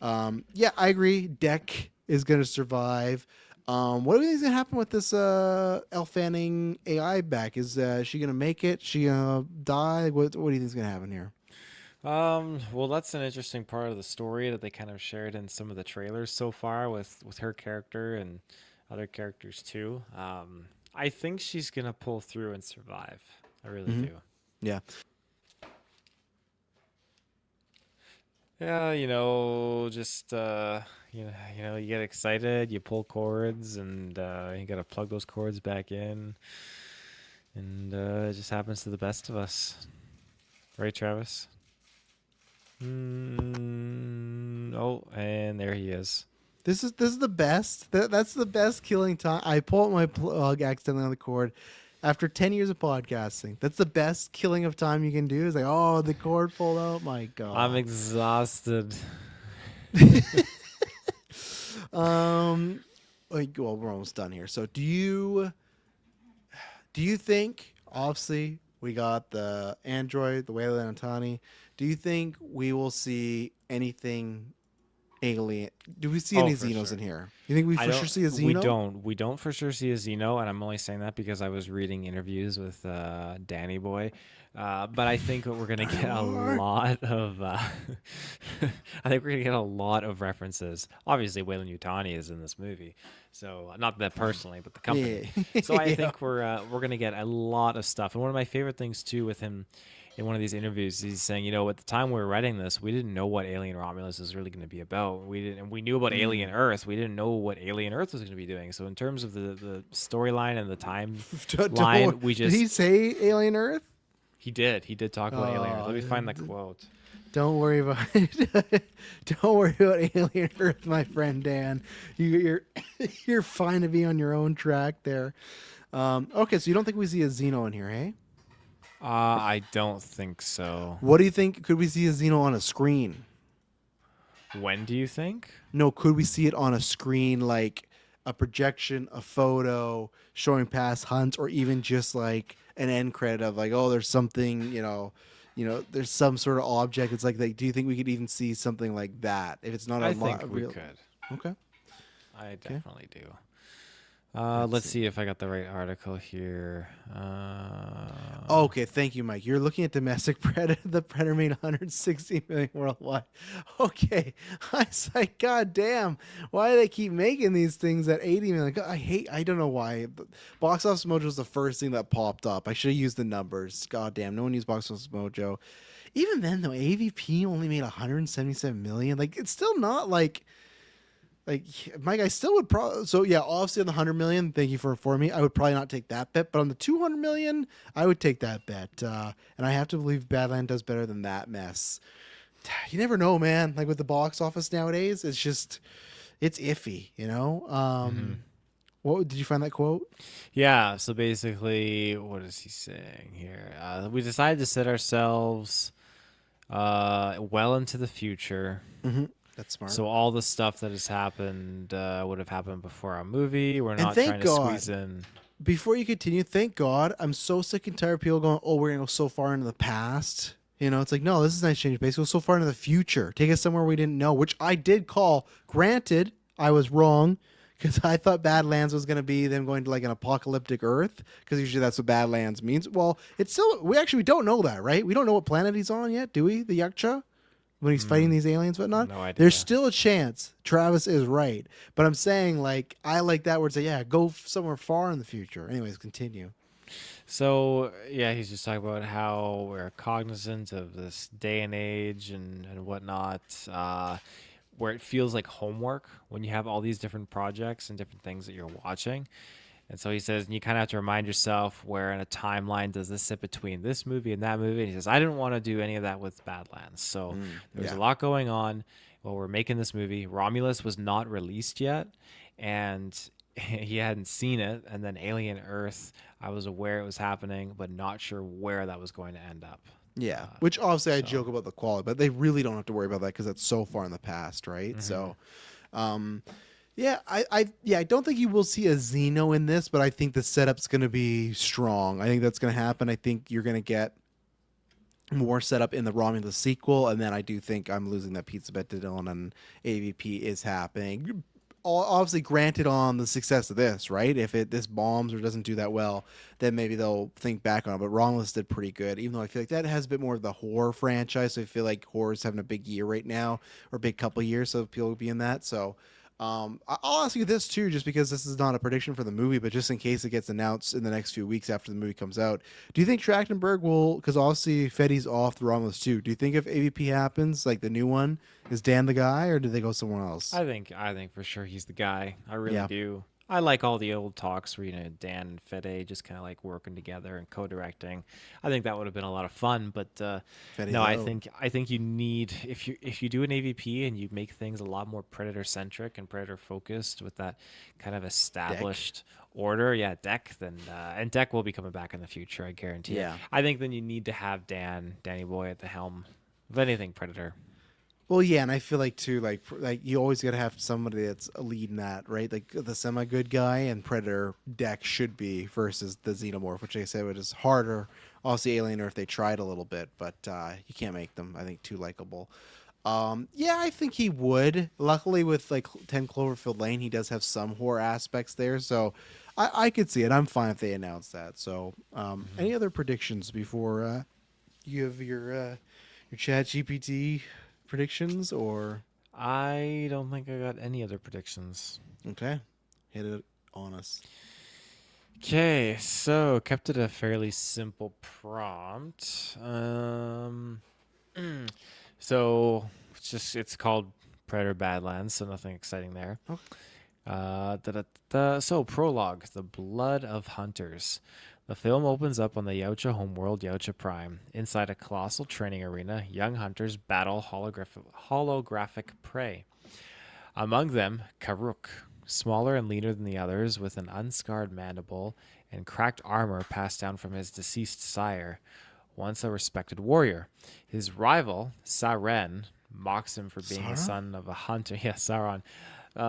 Yeah, I agree. Deck is going to survive. What do you think is going to happen with this Elle Fanning AI back? Is she going to make it? She going to die? What do you think is going to happen here? Well, that's an interesting part of the story that they kind of shared in some of the trailers so far with her character and other characters too. I think she's gonna pull through and survive. I really do. Yeah. Yeah, just you get excited, you pull cords, and you gotta plug those cords back in, and it just happens to the best of us, right, Travis? Oh, and there he is. This is the best. That's the best killing time. I pull out my plug accidentally on the cord after 10 years of podcasting. That's the best killing of time you can do. Is oh, the cord pulled out. My God. I'm exhausted. Well, we're almost done here. So do you think, obviously, we got the android, the Weyland Antani. Do you think we will see anything alien? Do we see Oh, any for Xenos sure. in here? You think we I for don't. sure see a Xeno? We don't for sure see a Xeno, and I'm only saying that because I was reading interviews with Danny Boy. But I think that we're gonna get a lot of. I think we're gonna get a lot of references. Obviously, Wayland Yutani is in this movie, so not that personally, but the company. Yeah. So I Yeah. think we're gonna get a lot of stuff. And one of my favorite things too with him in one of these interviews, he's saying, at the time we were writing this, we didn't know what Alien Romulus is really going to be about. We didn't, and we knew about Alien Earth. We didn't know what Alien Earth was going to be doing. So in terms of the storyline and the timeline, we Did he just say Alien Earth? he did talk about Alien Earth. Let me find that quote. Don't worry about it. Don't worry about Alien Earth, my friend Dan. You're fine to be on your own track there. Okay, so you don't think we see a Xeno in here, hey? I don't think so. What do you think? Could we see a Xeno on a screen? When do you think? No, could we see it on a screen, like a projection, a photo showing past hunts, or even just like an end credit of like, oh, there's something, there's some sort of object. It's like, do you think we could even see something like that if it's not I a think we real? could. Okay. I definitely do. Let's see if I got the right article here. Okay, thank you, Mike. You're looking at domestic Predator. The Predator made 160 million worldwide. Okay, I was like, God damn, why do they keep making these things at 80 million? I don't know why. Box Office Mojo was the first thing that popped up. I should have used the numbers. God damn, no one used Box Office Mojo. Even then, though, AVP only made 177 million. Like, it's still not like Mike, I still would probably. So yeah, obviously on the 100 million, thank you for informing me. I would probably not take that bet, but on the 200 million, I would take that bet. And I have to believe Badland does better than that mess. You never know, man. Like with the box office nowadays, it's iffy, What did you find that quote? Yeah, so basically, what is he saying here? We decided to set ourselves well into the future. Mm-hmm. That's smart. So all the stuff that has happened would have happened before our movie. We're not thank trying to God. squeeze in. Before you continue, thank God. I'm so sick and tired of people going, oh, we're going to go so far into the past. It's like, no, this is nice change base. Go so far into the future. Take us somewhere we didn't know, which I did call. Granted, I was wrong because I thought Badlands was going to be them going to like an apocalyptic Earth because usually that's what Badlands means. Well, it's still, we don't know that, right? We don't know what planet he's on yet, do we? The Yaksha? When he's fighting these aliens, whatnot. No idea. There's still a chance Travis is right, but I'm saying like I like that where it's like, yeah, go somewhere far in the future. Anyways, continue. So yeah, he's just talking about how we're cognizant of this day and age and whatnot, where it feels like homework when you have all these different projects and different things that you're watching. And so he says, and you kind of have to remind yourself where in a timeline does this sit between this movie and that movie. And he says, I didn't want to do any of that with Badlands. So there's a lot going on while we're making this movie. Romulus was not released yet, and he hadn't seen it. And then Alien Earth, I was aware it was happening, but not sure where that was going to end up. Yeah, which obviously I joke about the quality, but they really don't have to worry about that because that's so far in the past, right? So, yeah, I don't think you will see a Xeno in this, but I think the setup's going to be strong. I think that's going to happen. I think you're going to get more setup in the Romulus sequel, and then I do think I'm losing that pizza bet to Dylan, and AVP is happening. Obviously, granted on the success of this, right? If this bombs or doesn't do that well, then maybe they'll think back on it. But Romulus did pretty good, even though I feel like that has a bit more of the horror franchise. So I feel like horror's having a big year right now, or a big couple years, so people will be in that. So I'll ask you this too, just because this is not a prediction for the movie, but just in case it gets announced in the next few weeks after the movie comes out. Do you think Trachtenberg will, because obviously Fetty's off the Romulus too, do you think if AVP happens, like the new one, is Dan the guy, or do they go somewhere else? I think for sure he's the guy. I really Yeah. do. I like all the old talks where Dan and Fede just kind of like working together and co-directing. I think that would have been a lot of fun. But no, I think you need, if you do an AVP and you make things a lot more Predator centric and Predator focused with that kind of established order, Deck, then and Deck will be coming back in the future, I guarantee. Yeah. I think then you need to have Danny Boy at the helm of anything Predator. Well, yeah, and I feel like too, like you always gotta have somebody that's leading that, right? Like the semi-good guy, and Predator Deck should be versus the Xenomorph, which I said was harder. Obviously, Alien Earth they tried a little bit, but you can't make them, I think, too likable. Yeah, I think he would. Luckily, with like 10 Cloverfield Lane, he does have some horror aspects there, so I could see it. I'm fine if they announce that. So, any other predictions before you have your Chat GPT predictions, or I don't think I got any other predictions. okay, hit it on us. Okay, so kept it a fairly simple prompt. So it's called Predator Badlands, so nothing exciting there. Okay. So prologue: The Blood of Hunters. The film opens up on the Yautja homeworld, Yautja Prime. Inside a colossal training arena, young hunters battle holographic prey. Among them, Karuk, smaller and leaner than the others, with an unscarred mandible and cracked armor passed down from his deceased sire, once a respected warrior. His rival, Saren, mocks him for being the Sauron? son of a hunter. Yeah, Sauron.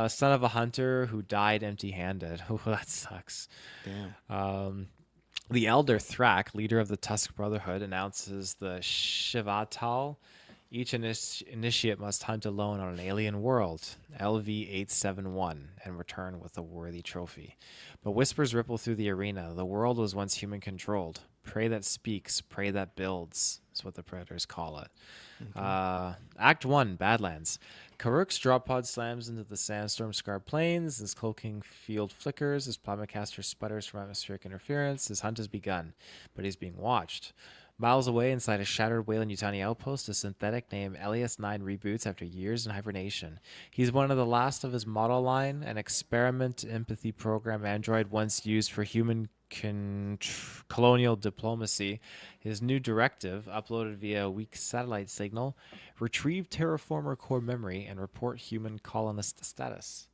Son of a hunter who died empty-handed. Oh, that sucks. Damn. The elder Thrak, leader of the Tusk Brotherhood, announces the Shivatal. Each initiate must hunt alone on an alien world, LV-871, and return with a worthy trophy. But whispers ripple through the arena. The world was once human-controlled. Prey that speaks, prey that builds, is what the Predators call it. Act 1, Badlands. Karuk's drop pod slams into the sandstorm-scarred plains. His cloaking field flickers. His plasmacaster sputters from atmospheric interference. His hunt has begun, but he's being watched. Miles away, inside a shattered Weyland-Yutani outpost, a synthetic named Elias-9 reboots after years in hibernation. He's one of the last of his model line, an experiment empathy program android once used for human colonial diplomacy. His new directive, uploaded via a weak satellite signal: retrieve terraformer core memory and report human colonist status.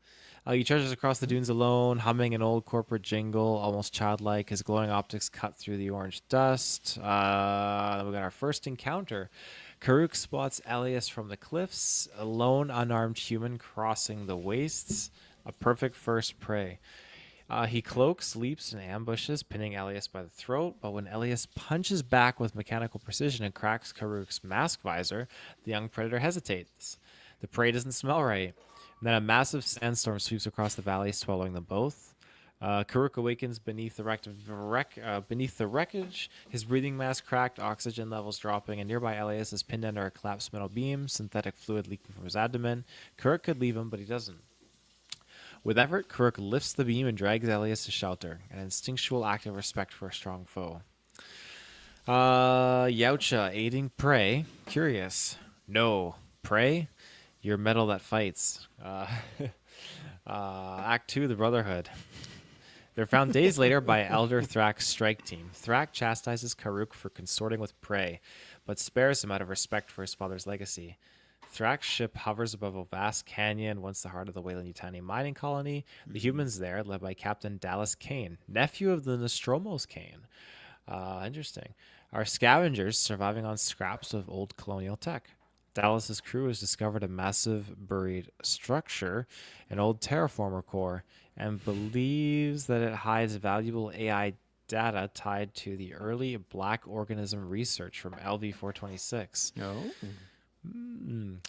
He charges across the dunes alone, humming an old corporate jingle, almost childlike. His glowing optics cut through the orange dust. Then we got our first encounter. Karuk spots Elias from the cliffs, a lone, unarmed human crossing the wastes. A perfect first prey. He cloaks, leaps, and ambushes, pinning Elias by the throat. But when Elias punches back with mechanical precision and cracks Karuk's mask visor, the young predator hesitates. The prey doesn't smell right. And then a massive sandstorm sweeps across the valley, swallowing them both. Karuk awakens beneath the wreckage, his breathing mask cracked, oxygen levels dropping, and nearby Elias is pinned under a collapsed metal beam, synthetic fluid leaking from his abdomen. Karuk could leave him, but he doesn't. With effort, Karuk lifts the beam and drags Elias to shelter, an instinctual act of respect for a strong foe. Yautja aiding prey. Curious. No. Prey? You're metal that fights. Act 2, The Brotherhood. They're found days later by Elder Thrak's strike team. Thrak chastises Karuk for consorting with prey, but spares him out of respect for his father's legacy. Thrak's ship hovers above a vast canyon, once the heart of the Weyland-Yutani mining colony. The humans there, led by Captain Dallas Kane, nephew of the Nostromos Kane. Interesting. Are scavengers surviving on scraps of old colonial tech. Dallas's crew has discovered a massive buried structure, an old terraformer core, and believes that it hides valuable AI data tied to the early black organism research from LV-426.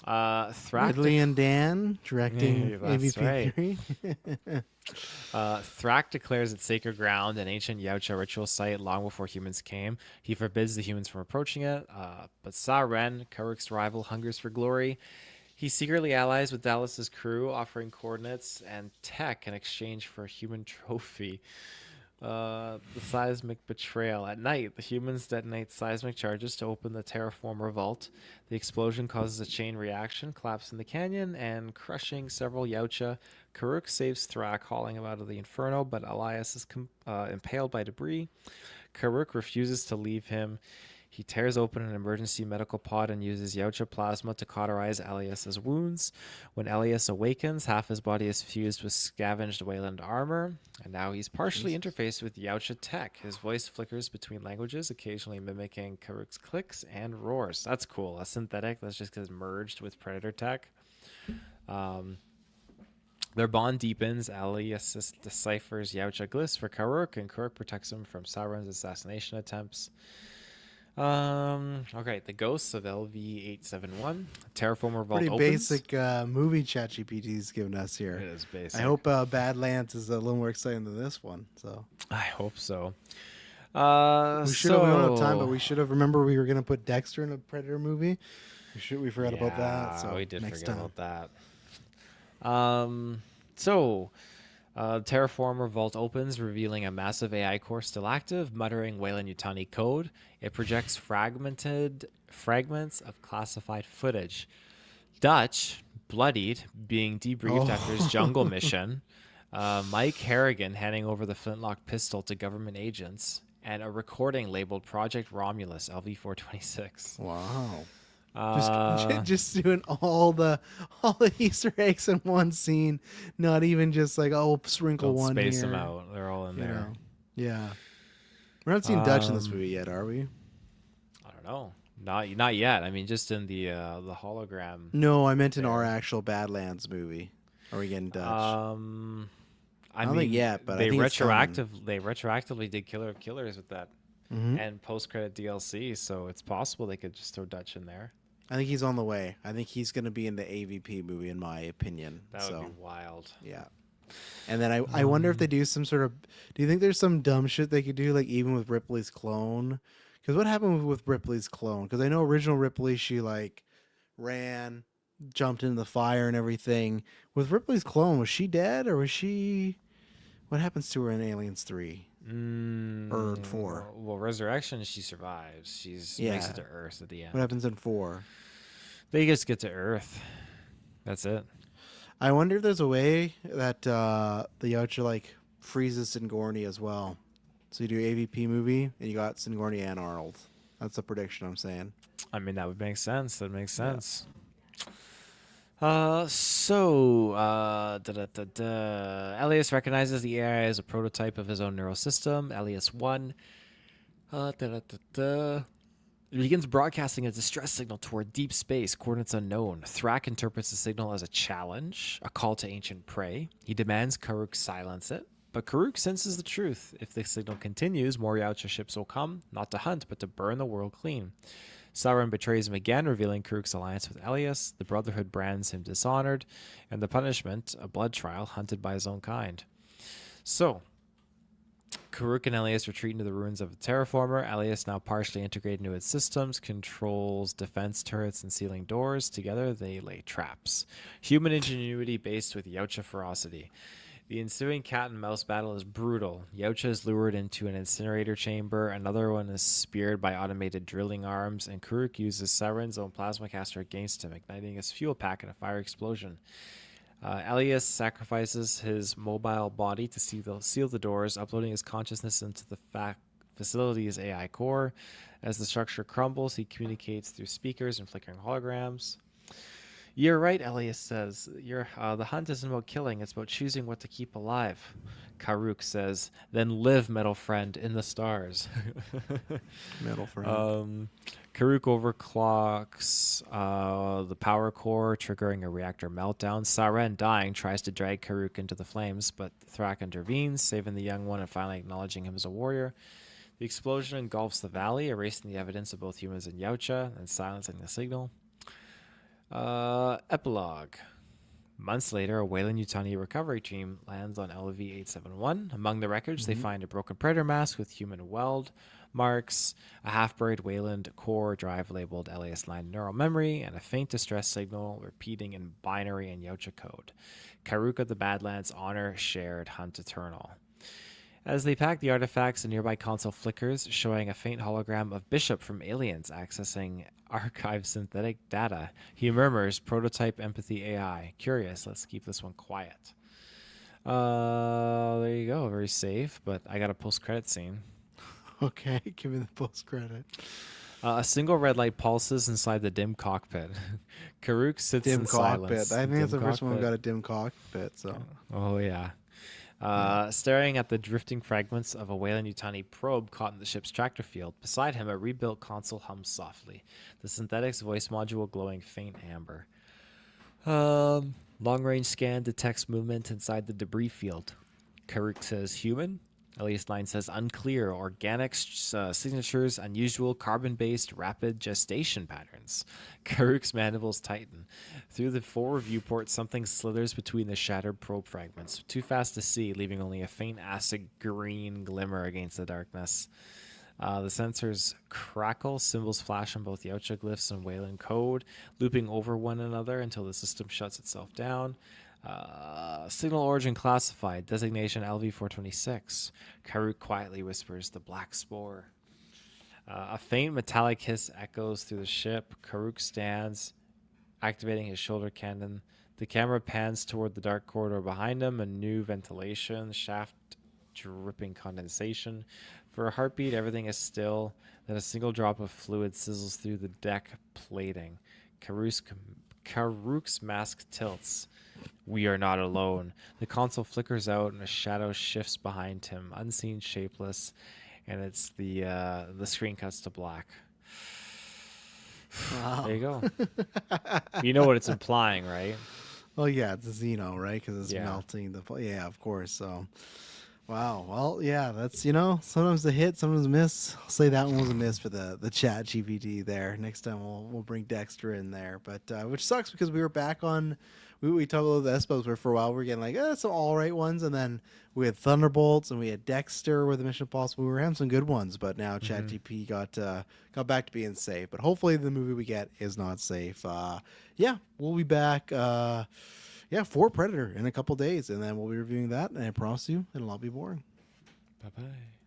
Thrak Ridley and Dan directing Yeah, that's AVP3. Thrak declares it sacred ground, an ancient Yautja ritual site long before humans came. He forbids the humans from approaching it, but Sa-Ren, Karuk's rival, hungers for glory. He secretly allies with Dallas's crew, offering coordinates and tech in exchange for a human trophy. The seismic betrayal. At night, the humans detonate seismic charges to open the terraformer vault. The explosion causes a chain reaction, collapse in the canyon, and crushing several Yautja. Karuk saves Thrak, hauling him out of the inferno, but Elias is impaled by debris. Karuk refuses to leave him. He tears open an emergency medical pod and uses Yautja plasma to cauterize Elias's wounds. When Elias awakens, half his body is fused with scavenged Weyland armor, and now he's partially interfaced with Yautja tech. His voice flickers between languages, occasionally mimicking Karuk's clicks and roars. That's cool. A synthetic that's just merged with Predator tech. Their bond deepens. Elias deciphers Yautja glyphs for Karuk, and Karuk protects him from Sauron's assassination attempts. Okay, the ghosts of LV-871, Terraformer Vault Pretty opens. basic movie ChatGPT's given us here. It is basic. I hope Badlands is a little more exciting than this one. So I hope so. we should have. We don't have time, but we should have. Remember, we were gonna put Dexter in a Predator movie. We forgot about that. So we did next forget time. about that. Terraformer Vault opens, revealing a massive AI core still active, muttering Weyland-Yutani code. It projects fragments of classified footage. Dutch, bloodied, being debriefed after his jungle mission. Mike Harrigan handing over the flintlock pistol to government agents, and a recording labeled Project Romulus LV-426. Wow. Uh, Just doing all the Easter eggs in one scene, not even just like sprinkle don't one space here. them out. They're all in You there. know. Yeah, we're not seeing Dutch in this movie yet, are we? I don't know. Not yet. I mean, just in the hologram. No, I meant in There. our actual Badlands movie. Are we getting Dutch? I don't think yet, but I they think it's coming. retroactively did Killer of Killers with that Mhm. and post credit DLC, so it's possible they could just throw Dutch in there. I think he's on the way. I think he's going to be in the AVP movie, in my opinion. That would be wild. Yeah. And then I wonder if they do some sort of. Do you think there's some dumb shit they could do, like even with Ripley's clone? Because what happened with Ripley's clone? Because I know original Ripley, she like ran, jumped into the fire and everything. With Ripley's clone, was she dead or was she? What happens to her in Aliens 3 or 4? Well, Resurrection, she survives. She's makes it to Earth at the end. What happens in 4? They just get to Earth. That's it. I wonder if there's a way that the Yautja like freezes Singorny as well. So you do AVP movie and you got Singorny and Arnold. That's a prediction I'm saying. I mean, that would make sense. That makes Yeah. sense. Elias recognizes the AI as a prototype of his own neural system, Elias 1. It begins broadcasting a distress signal toward deep space, coordinates unknown. Thrak interprets the signal as a challenge, a call to ancient prey. He demands Karuk silence it, but Karuk senses the truth. If the signal continues, more Yautja ships will come, not to hunt, but to burn the world clean. Sauron betrays him again, revealing Karuk's alliance with Elias. The Brotherhood brands him dishonored, and the punishment, a blood trial, hunted by his own kind. So, Karuk and Elias retreat into the ruins of a terraformer. Elias, now partially integrated into its systems, controls defense turrets and sealing doors. Together, they lay traps. Human ingenuity based with Yautja ferocity. The ensuing cat and mouse battle is brutal. Yautja is lured into an incinerator chamber, another one is speared by automated drilling arms, and Karuk uses Sauron's own plasma caster against him, igniting his fuel pack in a fire explosion. Elias sacrifices his mobile body to seal the doors, uploading his consciousness into the facility's AI core. As the structure crumbles, he communicates through speakers and flickering holograms. You're right, Elias says. The hunt isn't about killing, it's about choosing what to keep alive. Karuk says, then live, metal friend, in the stars. Metal friend. Karuk overclocks the power core, triggering a reactor meltdown. Saren, dying, tries to drag Karuk into the flames, but Thrak intervenes, saving the young one and finally acknowledging him as a warrior. The explosion engulfs the valley, erasing the evidence of both humans and Yautja and silencing the signal. Epilogue. Months later, a Weyland-Yutani recovery team lands on LV-871. Among the wreckage, they find a broken predator mask with human weld marks, a half-buried Weyland core drive labeled LAS9 neural memory, and a faint distress signal repeating in binary and Yautja code. Karuk of the Badlands honor shared hunt eternal. As they pack the artifacts, a nearby console flickers, showing a faint hologram of Bishop from Aliens accessing archived synthetic data. He murmurs, prototype empathy AI. Curious, let's keep this one quiet. There you go. Very safe, but I got a post-credit scene. Okay, give me the post credit. A single red light pulses inside the dim cockpit. Karuk sits Dim in cockpit. silence. I think that's the Dim first one we cockpit. got a dim cockpit. So Oh, yeah. Staring at the drifting fragments of a Weyland-Yutani probe caught in the ship's tractor field. Beside him, a rebuilt console hums softly, the synthetics voice module glowing faint amber. Long-range scan detects movement inside the debris field. Karuk says, human? Elise 9 says unclear. Organic signatures, unusual carbon-based rapid gestation patterns. Karuk's mandibles tighten. Through the forward viewport, something slithers between the shattered probe fragments. Too fast to see, leaving only a faint acid green glimmer against the darkness. The sensors crackle, symbols flash on both Yautja glyphs and Wayland code, looping over one another until the system shuts itself down. Signal origin classified, designation LV426. Karuk quietly whispers, the black spore. A faint metallic hiss echoes through the ship. Karuk stands, activating his shoulder cannon. The camera pans toward the dark corridor behind him, a new ventilation shaft dripping condensation. For a heartbeat, everything is still. Then a single drop of fluid sizzles through the deck plating. Karuk's mask tilts. We are not alone. The console flickers out and a shadow shifts behind him, unseen, shapeless, and it's the screen cuts to black. Wow. There you go. You know what it's implying, right? Oh yeah, it's a Xeno, right? Because it's Yeah. melting the. Yeah, of course. So, wow. Well, yeah, that's sometimes a hit, sometimes a miss. I'll say that one was a miss for the Chat GPT there. Next time we'll bring Dexter in there, but which sucks because we were back on. We talked about the Espos where for a while we were getting like some all right ones, and then we had Thunderbolts and we had Dexter with the Mission Impossible. We were having some good ones, but now ChatGPT got back to being safe. But hopefully the movie we get is not safe. Yeah, we'll be back. For Predator in a couple days, and then we'll be reviewing that. And I promise you, it'll not be boring. Bye bye.